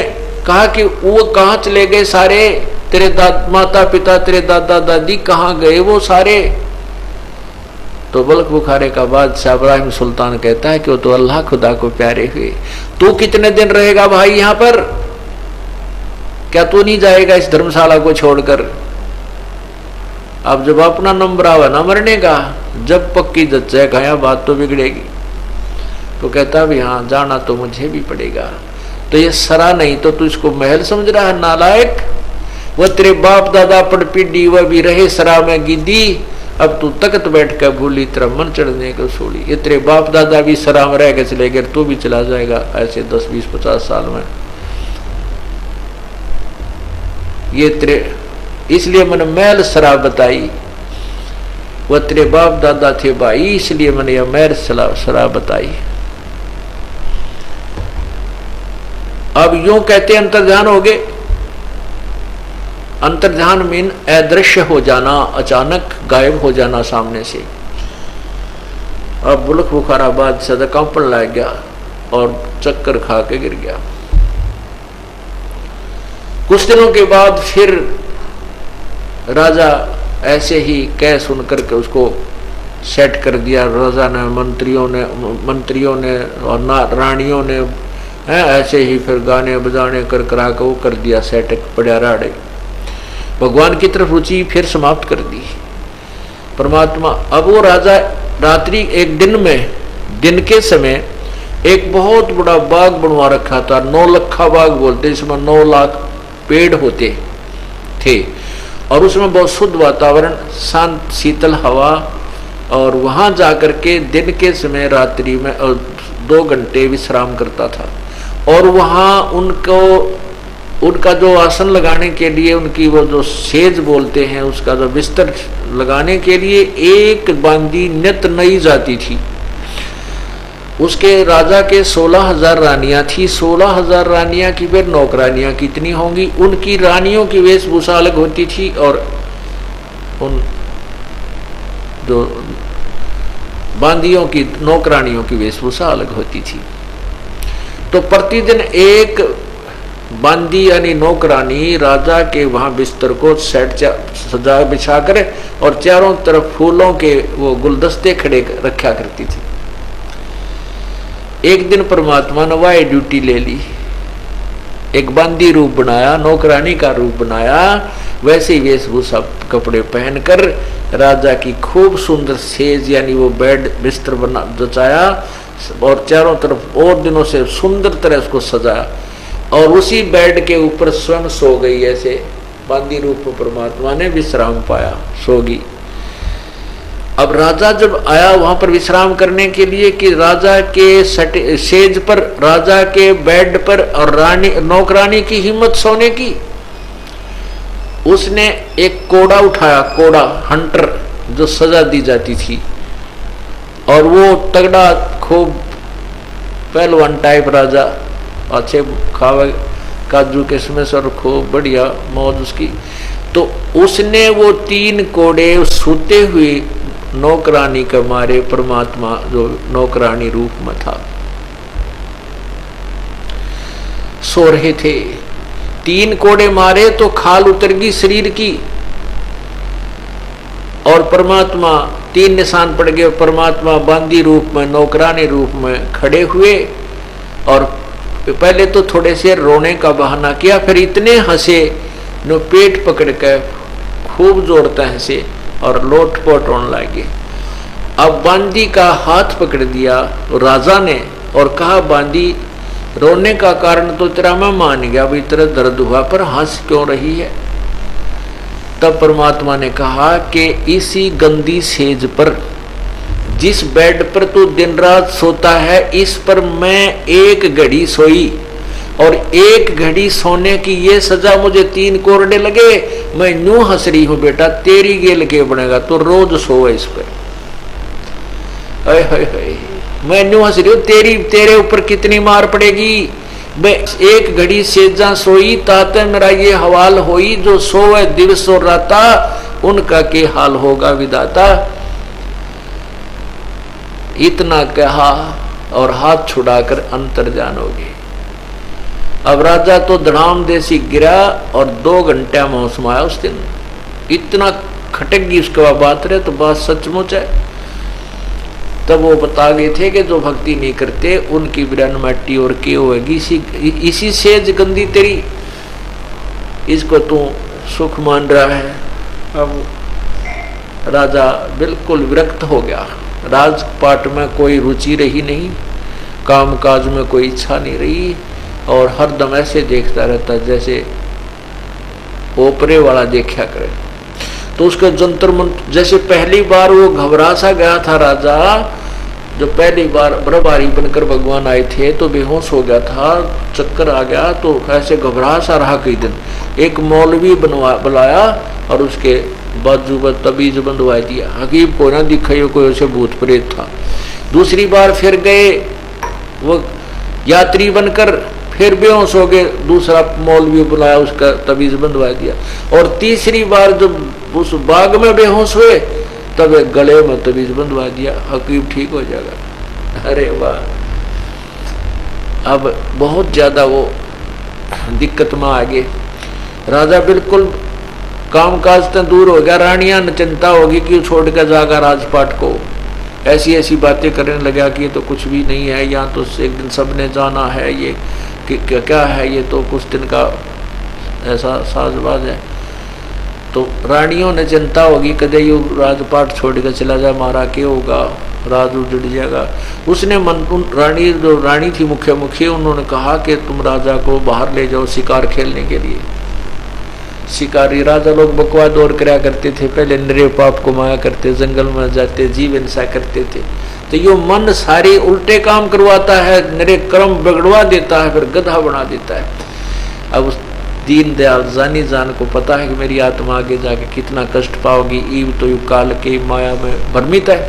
कहा कि वो कहाँ चले गए सारे तेरे माता पिता, तेरे दादा दादी कहाँ गए वो सारे? तो बल्क बुखारे का बादशाह इब्राहिम सुल्तान कहता है कि वो तो अल्लाह खुदा को प्यारे हुए। तू कितने दिन रहेगा भाई यहाँ पर? क्या तू नहीं जाएगा इस धर्मशाला को छोड़कर? अब जब अपना नंबर आवा ना मरने का, जब पक्की जच्चा खाया बात तो बिगड़ेगी। तो कहता भी हाँ, जाना तो मुझे भी पड़ेगा। तो ये सरा नहीं तो तू इसको महल समझ रहा है नालायक? वो तेरे बाप दादा पड़पीडी वह भी रहे सरा में गिद्दी, अब तू तख्त बैठ कर भूली तेरा मन चढ़ने को छोड़ी। ये तेरे बाप दादा भी सरा में रह के चले गए, तू भी चला जाएगा ऐसे 10 20 50 साल में। ये तेरे इसलिए मैंने महल सरा बताई, वह तेरे बाप दादा थे भाई, इसलिए मैंने यह महल सरा बताई। अब यूं कहते अंतर्ध्यान हो गए। अंतर्ध्यान मीन अदृश्य हो जाना, अचानक गायब हो जाना सामने से। अब बुलक बुखारा बादशाह कंपन लग गया और चक्कर खा के गिर गया। कुछ दिनों के बाद फिर राजा ऐसे ही कह सुन करके उसको सेट कर दिया। राजा ने, मंत्रियों ने और रानियों ने ऐसे ही फिर गाने बजाने कर करा के वो कर दिया सेट, पड़ा राड़े। भगवान की तरफ रुचि फिर समाप्त कर दी परमात्मा। अब वो राजा रात्रि एक दिन में, दिन के समय एक बहुत बड़ा बाग बनवा रखा था, 9 लखा बाग बोलते, इसमें 9 लाख पेड़ होते थे और उसमें बहुत शुद्ध वातावरण, शांत शीतल हवा। और वहां जाकर के दिन के समय रात्रि में 2 घंटे विश्राम करता था। और वहां उनका जो आसन लगाने के लिए, उनकी वो जो सेज बोलते हैं, उसका जो बिस्तर लगाने के लिए एक बांदी नित नई जाती थी। उसके राजा के 16,000 रानियां थी। 16,000 रानियां की फिर नौकरानियां कितनी होंगी? उनकी रानियों की वेशभूषा अलग होती थी और उन जो बांदियों की, नौकरानियों की वेशभूषा अलग होती थी। तो प्रतिदिन एक बांदी यानी नौकरानी राजा के वहां बिस्तर को सेट सजा बिछा कर और चारों तरफ फूलों के वो गुलदस्ते खड़े रखा करती थी। एक दिन परमात्मा ने वह ड्यूटी ले ली, एक बांदी रूप बनाया, नौकरानी का रूप बनाया। वैसे ही वेशभूषा कपड़े पहनकर राजा की खूब सुंदर सेज यानी वो बेड बिस्तर बना जचाया और चारों तरफ और दिनों से सुंदर तरह उसको सजाया। और उसी बेड के ऊपर स्वयं सो गई। ऐसे बांदी रूप में परमात्मा ने विश्राम पाया, सो गई। अब राजा जब आया वहां पर विश्राम करने के लिए कि राजा के सेज पर, राजा के बेड पर, और रानी नौकरानी की हिम्मत सोने की, उसने एक कोड़ा उठाया, कोड़ा हंटर जो सजा दी जाती थी, और वो तगड़ा खूब पहलवान टाइप राजा, अच्छे खावे काजू किशमिश और खूब बढ़िया मौज उसकी। तो उसने वो 3 कोड़े सूते हुए नौकरानी के मारे परमात्मा जो नौकरानी रूप में था सो रहे थे। 3 कोड़े मारे तो खाल उतर गई शरीर की और परमात्मा 3 निशान पड़ गए। परमात्मा बांदी रूप में, नौकरानी रूप में खड़े हुए और पहले तो थोड़े से रोने का बहाना किया, फिर इतने हंसे नो पेट पकड़ कर खूब जोरते हंसे और लोटपोट होने लगे। अब बांदी का हाथ पकड़ दिया राजा ने और कहा, बांदी रोने का कारण तो तेरा मैं मान गया, अभी तेरा दर्द हुआ, पर हंस क्यों रही है? तब परमात्मा ने कहा कि इसी गंदी सेज पर, जिस बेड पर तू दिन रात सोता है, इस पर मैं एक घड़ी सोई और एक घड़ी सोने की ये सजा मुझे 3 कोरडे लगे। मैं यूं हंस रही हूं बेटा, तेरी गेल के बनेगा, तो रोज सो इस पर। मैं यूं हंस रही हूं, तेरे ऊपर कितनी मार पड़ेगी। मैं एक घड़ी सेजा सोई ताते मेरा ये हवाल होई, जो सोए दिवस और राता उनका के हाल होगा विदाता। इतना कहा और हाथ छुड़ाकर अंतर्जान हो गए। अब राजा तो धड़ाम देसी गिरा और 2 घंटे मौसम आया उस दिन। इतना खटक गई उसके बाद बात रहे तो बात सचमुच है। तब वो बता गए थे कि जो भक्ति नहीं करते उनकी बिरन मट्टी और के होगी, इसी सेज गंदी तेरी, इसको तू सुख मान रहा है। अब राजा बिल्कुल विरक्त हो गया। राजपाट में कोई रुचि रही नहीं, कामकाज में कोई इच्छा नहीं रही और हरदम ऐसे देखता रहता जैसे ओपरे वाला देखा करे। तो उसका जंतर मंत्र, जैसे पहली बार वो घबरा सा गया था राजा, जो पहली बार बरबारी बनकर भगवान आए थे तो बेहोश हो गया था, चक्कर आ गया, तो ऐसे घबरा सा रहा कई दिन। एक मौलवी बुलाया और उसके बाजू पर तबीज बंधवा दिया। हकीम को ना दिखाई कोई ऐसे भूत प्रेत था। दूसरी बार फिर गए वो यात्री बनकर, फिर बेहोश हो गए, दूसरा मौलवी बुलाया, उसका तबीज बंधवा दिया। और तीसरी बार जब उस बाग में बेहोश हुए तब एक गले में तबीज बंधवा दिया, हकीम ठीक हो जाएगा। अरे वाह! अब बहुत ज्यादा वो दिक्कत में आ गए। राजा बिल्कुल कामकाज से दूर हो गया। रानियां न चिंता होगी कि छोड़ कर जाएगा राजपाट को, ऐसी ऐसी बातें करने लगा कि ये तो कुछ भी नहीं है, यहाँ तो एक दिन सबने जाना है, ये क्या है, ये तो कुछ दिन का ऐसा साजबाज है। तो रानियों ने चिंता होगी कदे यू राजपाट छोड़ कर चला जाए, मारा क्या होगा, राज उजड़ जाएगा। उसने रानी, जो रानी थी मुखी, उन्होंने कहा कि तुम राजा को बाहर ले जाओ शिकार खेलने के लिए। शिकारी राजा लोग बकवा दौड़ कराया करते थे, पहले निरे पाप को माया करते, जंगल में जाते, जीव हिंसा करते थे। तो यो मन सारे उल्टे काम करवाता है, निरे कर्म बिगड़वा देता है, फिर गधा बना देता है। अब उस दीनदयाल जानी जान को पता है कि मेरी आत्मा आगे जाके कितना कष्ट पाओगी, ईव तो यु काल के माया में भ्रमित है।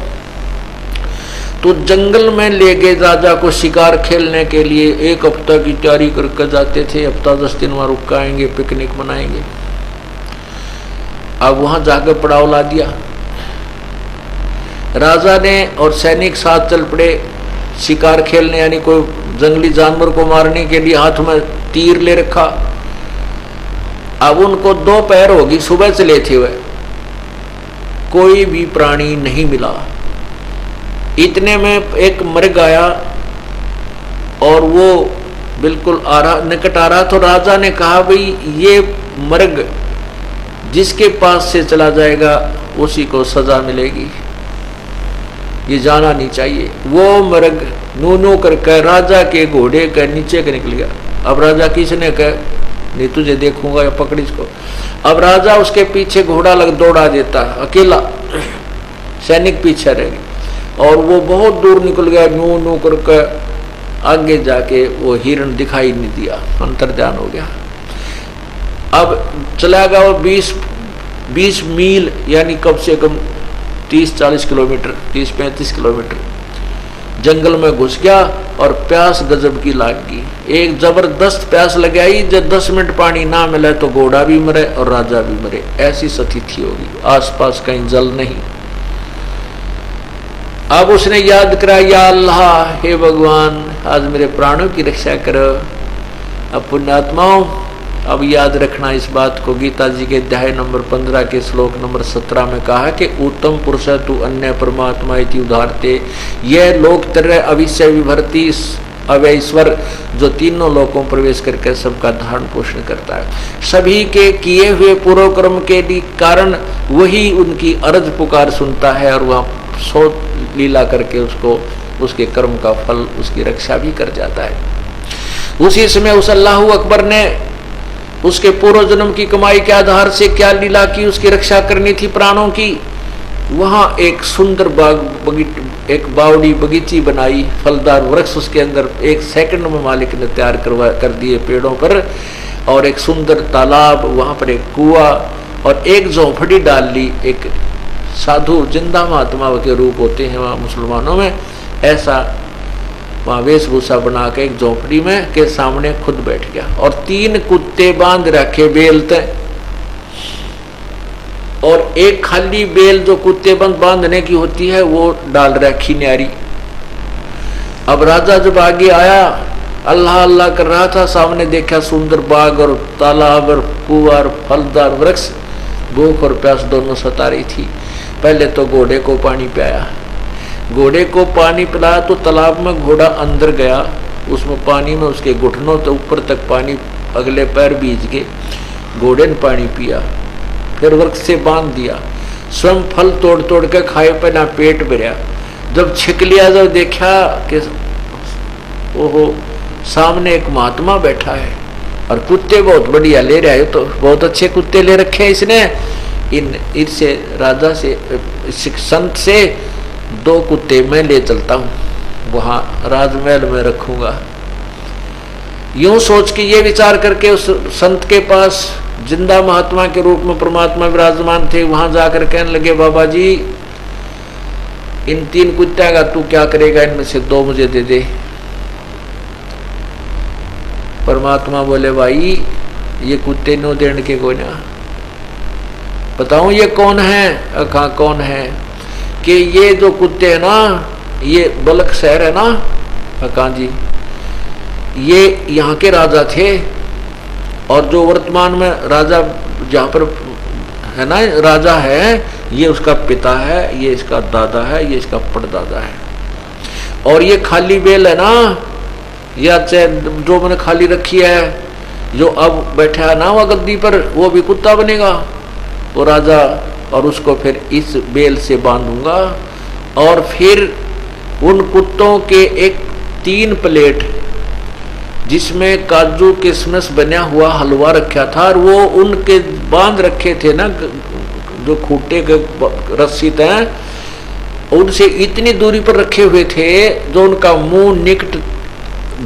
तो जंगल में ले गए राजा को शिकार खेलने के लिए। 1 हफ्ता की तैयारी करके जाते थे, हफ्ता 10 दिन वहां रुकाएंगे, पिकनिक मनाएंगे। अब वहां जाकर पड़ाव ला दिया राजा ने और सैनिक साथ चल पड़े शिकार खेलने, यानी कोई जंगली जानवर को मारने के लिए हाथ में तीर ले रखा। अब उनको 2 पैर होगी, सुबह चले थे वह, कोई भी प्राणी नहीं मिला। इतने में एक मृग आया और वो बिल्कुल निकट आ रहा। तो राजा ने कहा, भाई ये मृग जिसके पास से चला जाएगा उसी को सजा मिलेगी, ये जाना नहीं चाहिए। वो मृग नूनू करके राजा के घोड़े के नीचे के निकल गया। अब राजा किसने कहा, नहीं तुझे देखूंगा या पकड़ इसको। अब राजा उसके पीछे घोड़ा लग दौड़ा देता, अकेला, सैनिक पीछे रह गए और वो बहुत दूर निकल गया। नू नू करके आगे जाके वो हिरण दिखाई नहीं दिया, अंतर्ध्यान हो गया। अब चला गया वो 20 मील, यानी कम से कम 30-40 किलोमीटर, 30-35 किलोमीटर जंगल में घुस गया और प्यास गजब की लाग गई। एक जबरदस्त प्यास लगाई, जब 10 मिनट पानी ना मिले तो घोड़ा भी मरे और राजा भी मरे, ऐसी स्थिति होगी। आसपास कहीं जल नहीं। अब उसने याद करा, या अल्लाह, हे भगवान, आज मेरे प्राणों की रक्षा करो। अब पुण्यात्माओं, अब याद रखना इस बात को, गीता जी के अध्याय नंबर 15 के श्लोक नंबर 17 में कहा कि उत्तम पुरुष तु अन्य परमात्मा इति उदाहरते, यह लोक तरह अविश्य विभर्ति अब ईश्वर जो तीनों लोकों प्रवेश करके सबका धारण पोषण करता है, सभी के किए हुए पूर्व कर्म के कारण वही उनकी अर्ज पुकार सुनता है और वह सो लीला करके उसको उसके कर्म का फल उसकी रक्षा भी कर जाता है। उसी समय उस अल्लाह अकबर ने उसके पूर्व जन्म की कमाई के आधार से क्या लीला की, उसकी रक्षा करनी थी प्राणों की। वहां एक सुंदर एक बावड़ी बगीची बनाई, फलदार वृक्ष उसके अंदर 1 सेकंड में मालिक ने तैयार कर दिए पेड़ों पर, और एक सुंदर तालाब, वहां पर एक कुआं और एक झोंपड़ी डाल ली। एक साधु जिंदा महात्मा के रूप होते हैं वहां मुसलमानों में, ऐसा वहां वेशभूषा बना के एक झोंपड़ी में के सामने खुद बैठ गया और 3 कुत्ते बांध रखे बेलते, और एक खाली बेल जो कुत्ते बांधने की होती है वो डाल रखी न्यारी। अब राजा जब आगे आया, अल्लाह अल्लाह कर रहा था, सामने देखा सुंदर बाग और तालाब और कुआं और फलदार वृक्ष। भूख और प्यास दोनों सता रही थी। पहले तो घोड़े को पानी पिलाया, घोड़े को पानी पिलाया तो तालाब में घोड़ा अंदर गया, उसमें पानी में उसके घुटनों तो ऊपर तक पानी, अगले पैर भीज गए। घोड़े ने पानी पिया, फिर वृक्ष से बांध दिया, स्वयं फल तोड़ तोड़ के खाए, पहला पेट भरा। जब छिक लिया, जब देखा कि ओहो सामने एक महात्मा बैठा है और कुत्ते बहुत बढ़िया ले रहा है, तो बहुत अच्छे कुत्ते ले रखे हैं इसने। इनसे राजा से संत से 2 कुत्ते मैं ले चलता हूँ, वहां राजमहल में रखूंगा। यूं सोच के ये विचार करके उस संत के पास जिंदा महात्मा के रूप में परमात्मा विराजमान थे, वहां जाकर कहने लगे, बाबा जी इन 3 कुत्ते का तू क्या करेगा, इनमें से 2 मुझे दे दे। परमात्मा बोले, भाई ये कुत्ते नो देने के कोई ना, बताऊं ये कौन है? कहा कौन है? कि ये जो कुत्ते है ना, ये बलख शहर है ना, कहा जी, ये यहाँ के राजा थे, और जो वर्तमान में राजा जहाँ पर है ना राजा है, ये उसका पिता है, ये इसका दादा है, ये इसका परदादा है। और ये खाली बेल है ना, या जो मैंने खाली रखी है, जो अब बैठा है ना वह गद्दी पर, वो भी कुत्ता बनेगा वो राजा, और उसको फिर इस बेल से बांधूंगा। और फिर उन कुत्तों के एक 3 प्लेट जिसमें काजू किशमिश बना हुआ हलवा रखा था, और वो उनके बांध रखे थे ना जो खूंटे के रस्सी थे, उनसे इतनी दूरी पर रखे हुए थे जो उनका मुंह निकट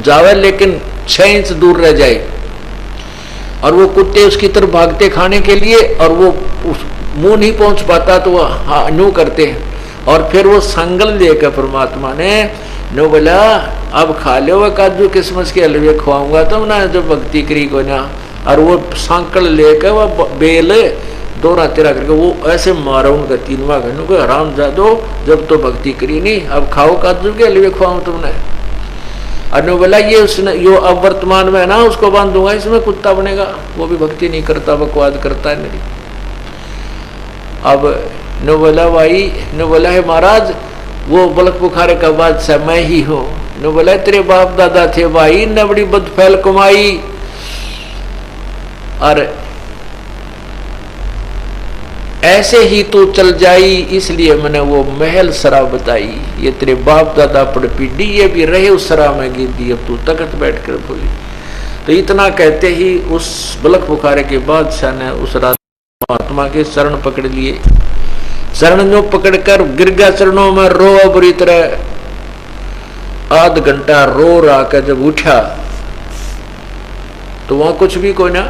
जावे लेकिन 6 इंच दूर रह जाए, और वो कुत्ते उसकी तरफ भागते खाने के लिए, और वो मुंह नहीं पहुंच पाता तो वो न्यू करते हैं। और फिर वो संगल लेकर परमात्मा ने नो बोला, अब खा लो वो काजू किशमिश के हलवे खुआऊंगा तुम ना, जो भक्ति करी को ना। और वो सांकल लेकर वो बेल दोरा तेरा करके वो ऐसे मारा उनका 3वां घंटों को, हराम जादो जब तो भक्ति करी नहीं, अब खाओ काजू के हलवे खुआऊं तुमने। और नो बोला, ये उसने यो अब वर्तमान में ना उसको बांध दूंगा, इसमें कुत्ता बनेगा, वो भी भक्ति नहीं करता, बकवाद करता है मेरी। अब नो बोला, भाई नो बोला है महाराज, वो बलक बुखारे का बादशाह मैं ही हूँ। नो बोला, तेरे बाप दादा थे भाई, न बड़ी बदफैल कमाई, और ऐसे ही तू चल जाई, इसलिए मैंने वो महल सरा बताई। ये तेरे बाप दादा पड़ पीढ़ी, ये भी रहे उस सरा में गिर दी, अब तू तकत बैठ कर बोली। तो इतना कहते ही उस बलक बुखारे के बादशाह ने उस महात्मा के चरण पकड़ लिए, चरण जो पकड़कर गिर गया चरणों में, रो बुरी तरह। आध घंटा रो रहा कर जब उठा तो वहां कुछ भी कोई ना,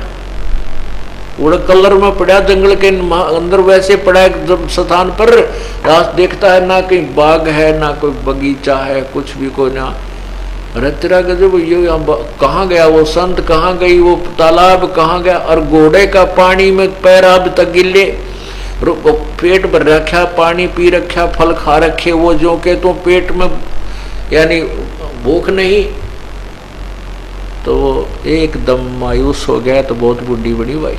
उड़ कलर में पड़ा, जंगल के अंदर वैसे पड़ा जब स्थान पर, रात देखता है ना कहीं बाग है ना कोई बगीचा है, कुछ भी कोई ना। अरे तेरा गजब, ये कहाँ गया वो संत, कहाँ गई वो तालाब, कहाँ गया? और घोड़े का पानी में पैर अब तक गिले, पेट भर रखा, पानी पी रखा, फल खा रखे, वो जो के तो पेट में यानी भूख नहीं, तो एकदम मायूस हो गया। तो बहुत बुढ़ी बड़ी भाई,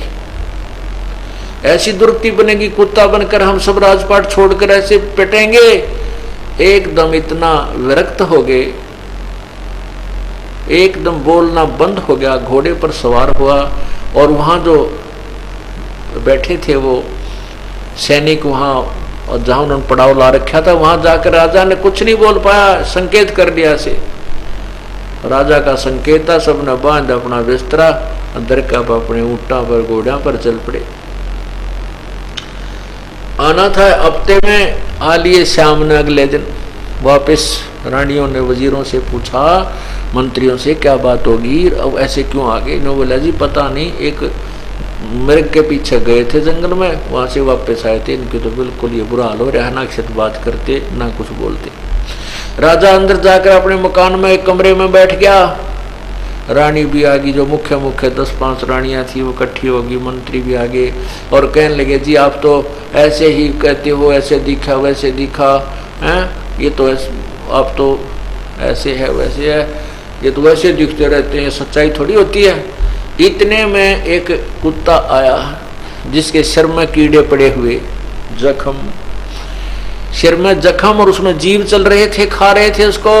ऐसी दुर्गति बनेगी, कुत्ता बनकर हम सब राजपाट छोड़कर ऐसे पिटेंगे। एकदम इतना विरक्त हो गए एकदम बोलना बंद हो गया, घोड़े पर सवार हुआ और वहाँ जो बैठे थे वो सैनिक वहाँ, और जहाँ उन्होंने पड़ाव ला रखा था वहाँ जाकर राजा ने कुछ नहीं बोल पाया, संकेत कर दिया से। राजा का संकेत था, सबने बांध अपना बिस्तरा अंदर का अपने ऊँटा पर घोड़िया पर चल पड़े। आना था हफ्ते में, आ लिए श्याम ने अगले दिन वापस। रानियों ने वजीरों से पूछा, मंत्रियों से क्या बात होगी, अब ऐसे क्यों आ गए? इन्होंने बोला जी पता नहीं, एक मृग के पीछे गए थे जंगल में, वहां से वापस आए थे, इनके तो बिल्कुल ये बुरा हाल हो रहा है, ना क्षत बात करते ना कुछ बोलते। राजा अंदर जाकर अपने मकान में एक कमरे में बैठ गया। रानी भी आ गई, जो मुख्य 10-5 रानियां थी वो इकट्ठी होगी, मंत्री भी आ गए और कहने लगे जी आप तो ऐसे ही कहते हो, ऐसे दिखा वैसे दिखा हैं, ये तो आप तो ऐसे है वैसे है, ये तो वैसे दिखते रहते हैं, सच्चाई थोड़ी होती है। इतने में एक कुत्ता आया जिसके सिर में कीड़े पड़े हुए, जख्म, सिर में जख्म और उसमें जीव चल रहे थे, खा रहे थे उसको।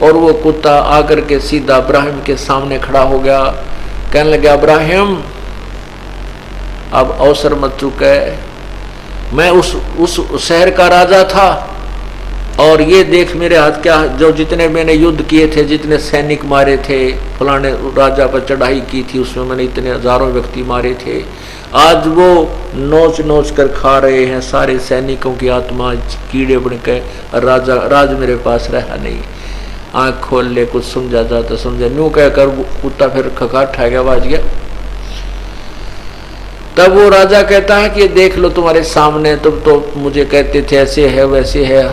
और वो कुत्ता आकर के सीधा इब्राहिम के सामने खड़ा हो गया, कहने लगा इब्राहिम अब अवसर मत चुका है, मैं उस शहर का राजा था और ये देख मेरे हाथ क्या, जो जितने मैंने युद्ध किए थे, जितने सैनिक मारे थे, फलाने राजा पर चढ़ाई की थी उसमें मैंने इतने हजारों व्यक्ति मारे थे, आज वो नोच नोच कर खा रहे हैं सारे सैनिकों की आत्मा कीड़े बन के, राजा राज मेरे पास रहा नहीं, आंख खोल ले, कुछ समझा जाता समझा, न्यू कहकर कुत्ता फिर खखाट खा गया, बाज गया। तब वो राजा कहता है कि देख लो तुम्हारे सामने, तुम तो मुझे कहते थे ऐसे है वैसे है।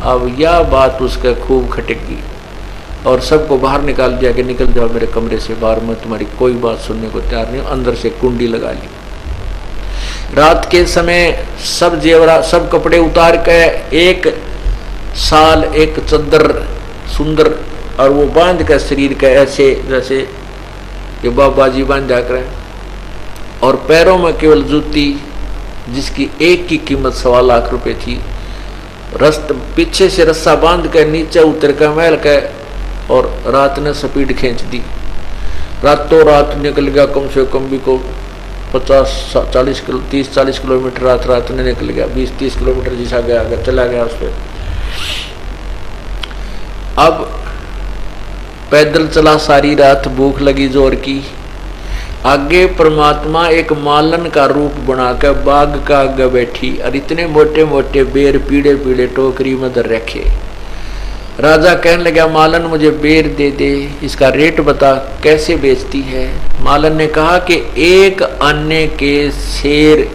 अब यह बात उसका खूब खटकी और सबको बाहर निकाल दिया कि निकल जाओ मेरे कमरे से बाहर, मैं तुम्हारी कोई बात सुनने को तैयार नहीं हूं। अंदर से कुंडी लगा ली। रात के समय सब जेवरा सब कपड़े उतार के एक साल एक चद्दर सुंदर और वो बांध कर शरीर के ऐसे जैसे ये बाबाजी बांध जाकर, और पैरों में केवल जूती जिसकी एक की कीमत 1.25 लाख रुपए थी, पीछे से रस्सा बांध कर नीचे उतर कर महल के, और रात ने स्पीड खींच दी। रातों रात निकल गया, कम से कम भी को 30-40 किलोमीटर रात ने निकल गया, 20-30 किलोमीटर जैसा गया अगर चला गया उस पर। अब पैदल चला सारी रात, भूख लगी जोर की। आगे परमात्मा एक मालन का रूप बनाकर बाग का आगे बैठी और इतने मोटे मोटे बेर पीड़े पीड़े टोकरी में धर रखे। राजा कहने लगा मालन मुझे बेर दे दे, इसका रेट बता कैसे बेचती है। मालन ने कहा कि 1 आने के शेर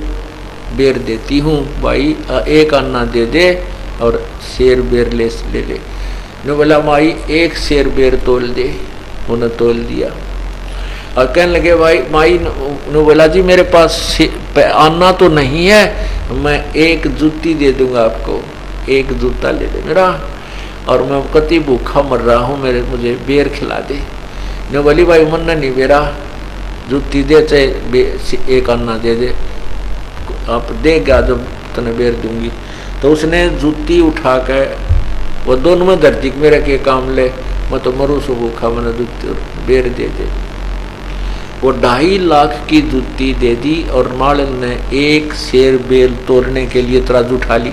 बेर देती हूँ भाई, 1 आना दे दे और शेर बेर ले ले। ने बोला माई 1 शेर बेर तोल दे, उन्हें तोल दिया। और कहने लगे भाई माई ने बोला जी मेरे पास आना तो नहीं है, मैं 1 जूती दे दूंगा आपको, 1 जूता ले दे मेरा, और मैं कति भूखा मर रहा हूँ, मुझे बेर खिला दे। ने बोली भाई मन नहीं बेरा, जूती दे चाहे 1 आना दे दे, आप देगा जब तने बेर दूंगी। तो उसने जूती उठा के वो दोनों में धरती मेरे के काम ले, मैं तो मरू सो भूखा, मैंने जूती बेर दे दे। वो 2.5 लाख की जूती दे दी और मालन ने 1 शेर बेल तोड़ने के लिए तराजू उठा ली।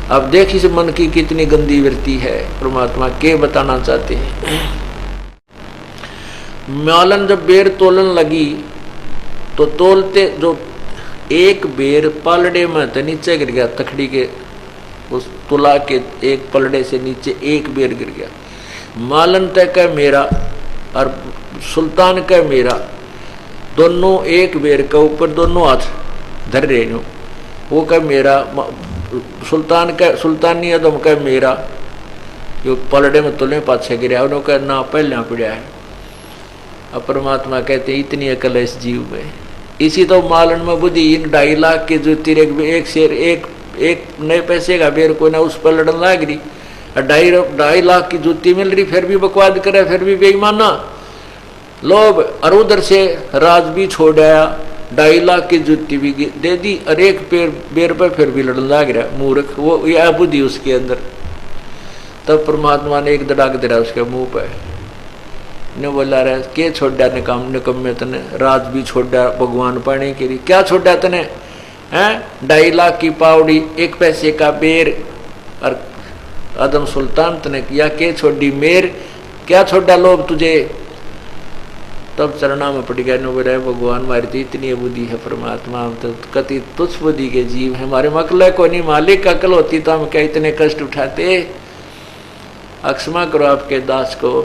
अब देख इस मन की कितनी गंदी वृत्ति है, परमात्मा के बताना चाहते हैं। मालन जब बेर तोलन लगी तो तोलते जो 1 बेर पलड़े में तो नीचे गिर गया, तखड़ी के उस तुला के 1 पलड़े से नीचे 1 बेर गिर गया। मालन तय का मेरा और सुल्तान का मेरा, दोनों 1 बेर के ऊपर दोनों हाथ धर रहे हो। वो का मेरा, सुल्तानी अदम का मेरा, जो पलड़े में तुले पाछे गिरा, उन्होंने ना पहले पड़ा है। अब परमात्मा कहते इतनी अकल है इस जीव में। इसी तो मालन में बुद्धि, 2.5 लाख की जो तेरे 1 शेर एक नए पैसे का बेर को ना उस पर लड़न लाग रही, 2.5 लाख की जूती मिल रही, फिर भी बकवाद करे, फिर भी बेईमाना लोभ। और उधर से राज भी छोड़ आया, 2.5 लाख की जूती भी दे दी और 1 बेर पर फिर भी लड़न लाग रहा मूर्ख। वो यह बुद्धि उसके अंदर। तब परमात्मा ने एक दड़ाक दे रहा उसके मुंह पर, ने बोला रे के छोड़ा ने काम निकम्मे तने, राज भी छोड़ा भगवान पाने के लिए, क्या छोड़ा तने हैं? 2.5 लाख की पावड़ी, 1 पैसे का बेर, और आदम सुल्तान तने किया के छोड़ी मेर, क्या छोड़ा लोभ तुझे? तब चरणा में पड़ गया, बोला भगवान मारी तो इतनी बुद्धि है परमात्मा, हम तो कति तुच्छ बुद्धि के जीव है, हमारे मकल को नहीं, मालिक अकल होती तो हम क्या इतने कष्ट उठाते। अक्षमा करो, आपके दास को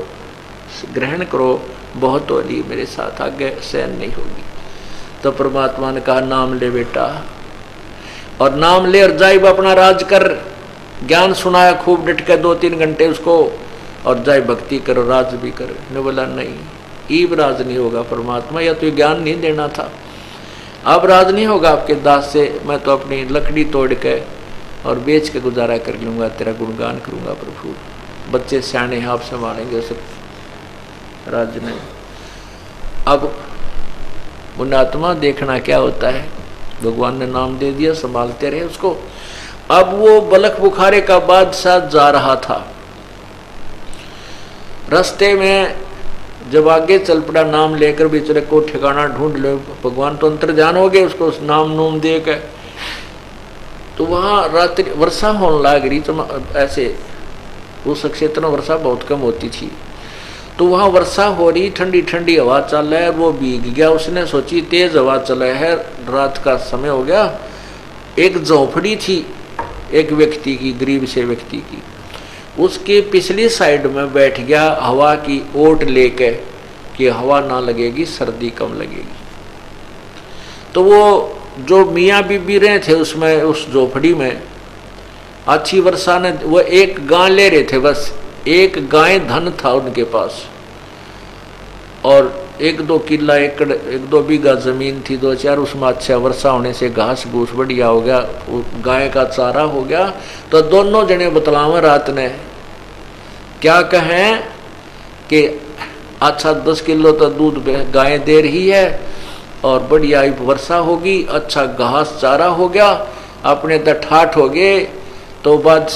ग्रहण करो, बहुत होली मेरे साथ आगे सहन नहीं होगी। तो परमात्मा ने कहा नाम ले बेटा, और नाम ले और जाइब अपना राज कर। ज्ञान सुनाया खूब डट के 2-3 घंटे उसको, और जाए भक्ति करो, राज भी करो। ने बोला नहीं, ईब राज नहीं होगा परमात्मा, या तो ज्ञान नहीं देना था, अब राज नहीं होगा आपके दास से, मैं तो अपनी लकड़ी तोड़ के और बेच के गुजारा कर लूँगा, तेरा गुणगान करूँगा प्रभु, बच्चे सियाने हैं आप संभालेंगे उसे, राज नहीं। अब पुण्यात्मा देखना क्या होता है, भगवान ने नाम दे दिया, संभालते रहे उसको। अब वो बलख बुखारे का बादशाह जा रहा था, रास्ते में जब आगे चल पड़ा नाम लेकर, बेचारे को ठिकाना ढूंढ लो, भगवान तो अंतर्जान हो गए उसको नाम नूम दे के। तो वहाँ रात्रि वर्षा होने लग रही, तो ऐसे उस क्षेत्र में वर्षा बहुत कम होती थी, तो वहाँ वर्षा हो रही, ठंडी ठंडी हवा चल रहा है, वो भीग गया। उसने सोची तेज हवा चल रहा है, रात का समय हो गया। एक झोपड़ी थी एक व्यक्ति की, गरीब से व्यक्ति की, उसके पिछली साइड में बैठ गया हवा की ओट लेके कि हवा ना लगेगी, सर्दी कम लगेगी। तो वो जो मियाँ बीबी रहे थे उसमें, उस झोपड़ी में अच्छी वर्षा ने, वो एक गाय ले रहे थे, बस एक गाय धन था उनके पास, और 1-2 किला एकड़ 1-2 बीघा जमीन थी, 2-4, उसमें अच्छा वर्षा होने से घास घूस बढ़िया हो गया, गाय का चारा हो गया। तो दोनों जने बतलावे रात ने, क्या कहें कि अच्छा 10 किलो तो दूध गाय दे रही है, और बढ़िया वर्षा होगी, अच्छा घास चारा हो गया, अपने तो ठाठ हो गए। तो बाद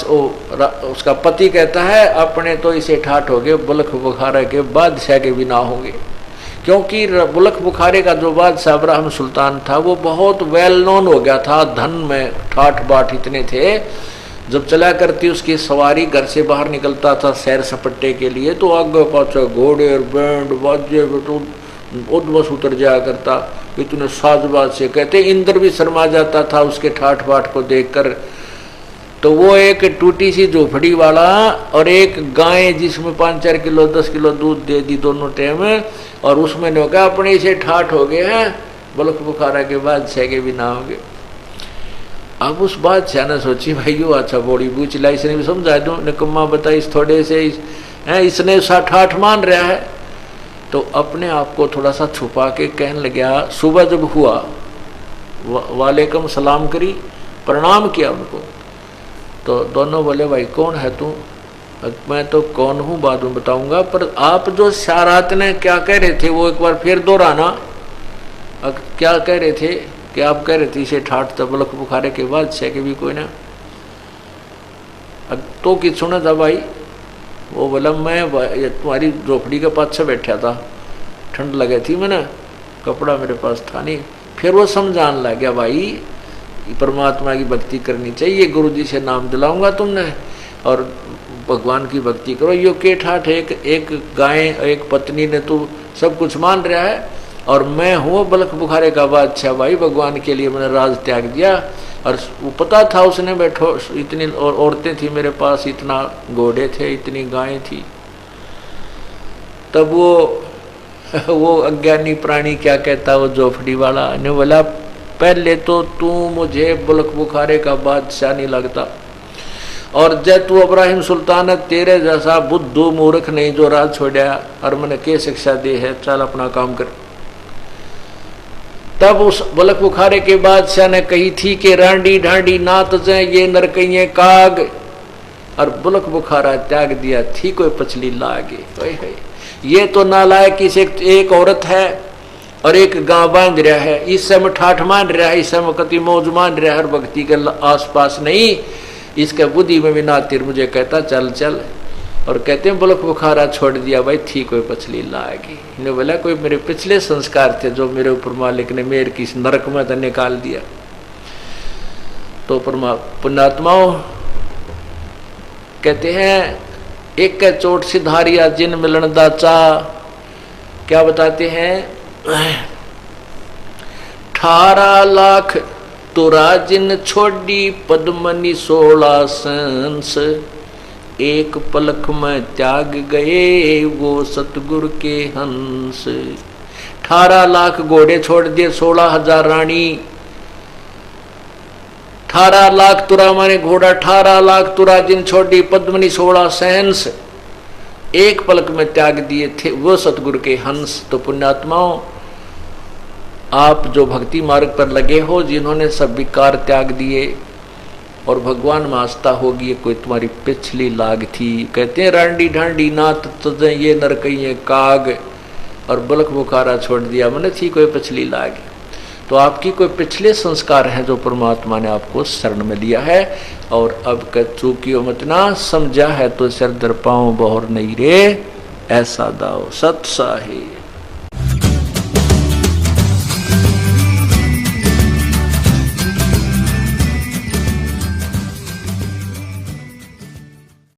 उसका पति कहता है अपने तो इसे ठाठ हो गए, बुलख बुखारे के बादशाह के भी ना होंगे, क्योंकि बुलख बुखारे का जो बादशाह इब्राहिम सुल्तान था वो बहुत वेल नोन हो गया था, धन में ठाठ बाट इतने थे। जब चला करती उसकी सवारी, घर से बाहर निकलता था सैर सपट्टे के लिए, तो आगे पाछे घोड़े और बैंड बाजे तो उद्वस उतर जाया करता, इतने साजबाज से, कहते इंद्र भी शर्मा जाता था उसके ठाठ बाट को देखकर। तो वो एक टूटी सी झोपड़ी वाला और एक गाय जिसमें 5-4 किलो 10 किलो दूध दे दी दोनों टाइम, और उसमें ने कहा अपने से ठाठ हो गए हैं, बलख बुखारा के बादशाह के भी ना होंगे। अब उस बादशाह ने सोची भाई यो अच्छा बड़ी बूझ ला, इसने भी समझा दो, निकम्मा बताई इस थोड़े से इसने ठाठ मान रहा है। तो अपने आप को थोड़ा सा छुपा के कहने लगा, सुबह जब हुआ वालेकुम सलाम करी, प्रणाम किया उनको। तो दोनों बोले भाई कौन है तू? मैं तो कौन हूँ बाद में बताऊंगा, पर आप जो शारात ने क्या कह रहे थे वो एक बार फिर दोहराना। क्या कह रहे थे कि आप कह रहे थे इसे ठाठ तबलक बुखारे के बाद से के भी कोई ना, तो कि सुना था भाई। वो बोला मैं तुम्हारी झोपड़ी के पास से बैठा था, ठंड लगी थी, मैंने कपड़ा मेरे पास था नहीं। फिर वो समझाने लग गया भाई परमात्मा की भक्ति करनी चाहिए, गुरु जी से नाम दिलाऊंगा तुमने और भगवान की भक्ति करो। यो के ठाठ एक गाय एक पत्नी ने तू सब कुछ मान रहा है, और मैं हूँ बलख बुखारे का बादशाह भाई, भगवान के लिए मैंने राज त्याग दिया। और वो पता था उसने बैठो इतनी औरतें थी मेरे पास, इतना घोड़े थे, इतनी गायें थी। तब वो अज्ञानी प्राणी क्या कहता, वो झोपड़ी वाला ने बोला पहले तो तू मुझे बलख बुखारे का बादशाह नहीं लगता, और जब तू इब्राहिम सुल्तान है तेरे जैसा बुद्धू मूर्ख नहीं जो राज छोड़ा, और मैंने क्या शिक्षा दी है, चल अपना काम कर। तब उस बलख बुखारे के बादशाह ने कही थी कि रांडी ढांडी नात जे ये नरकइये काग, और बलख बुखारा त्याग दिया थी कोई पछली लागे। ये तो नालायक किसी एक औरत है और एक गांव बांध रहा है, इस समय ठाठ मान रहा है, इस समय कति मौज मान रहा है, हर भक्ति के आस पास नहीं, इसके बुद्धि में भी नातिर मुझे कहता चल चल। और कहते हैं बुलक बुखारा छोड़ दिया भाई, थी कोई पछली लागी। इन्हें बोला कोई मेरे पिछले संस्कार थे जो मेरे ऊपर मालिक ने मेरे की नरक में तो निकाल दिया। तो पुण्यात्माओं कहते हैं एक चोट सिधारिया जिन मिलन दाचा, क्या बताते हैं 18 लाख तुरा जिन छोड़ी पद्मनी 16 संस, एक पलक में त्याग गए वो सतगुरु के हंस। 18 लाख घोड़े छोड़ दिए, 16,000 रानी, 18 लाख तुरा माने घोड़ा, 18 लाख तुरा जिन छोड़ी पद्मनी 16 सहंस, एक पलक में त्याग दिए थे वो सतगुरु के हंस। तो पुण्यात्माओं आप जो भक्ति मार्ग पर लगे हो, जिन्होंने सब विकार त्याग दिए और भगवान में आस्था होगी, कोई तुम्हारी पिछली लाग थी। कहते हैं रांडी ढांडी नात तुझे ये नरकइये काग, और बुलक बुखारा छोड़ दिया मैंने थी कोई पिछली लाग। तो आपकी कोई पिछले संस्कार है जो परमात्मा ने आपको शरण में लिया है, और अब चूकियो मत ना, समझा है तो सिर दर पाओ बहुर नहीं रे, ऐसा दाओ सत साही।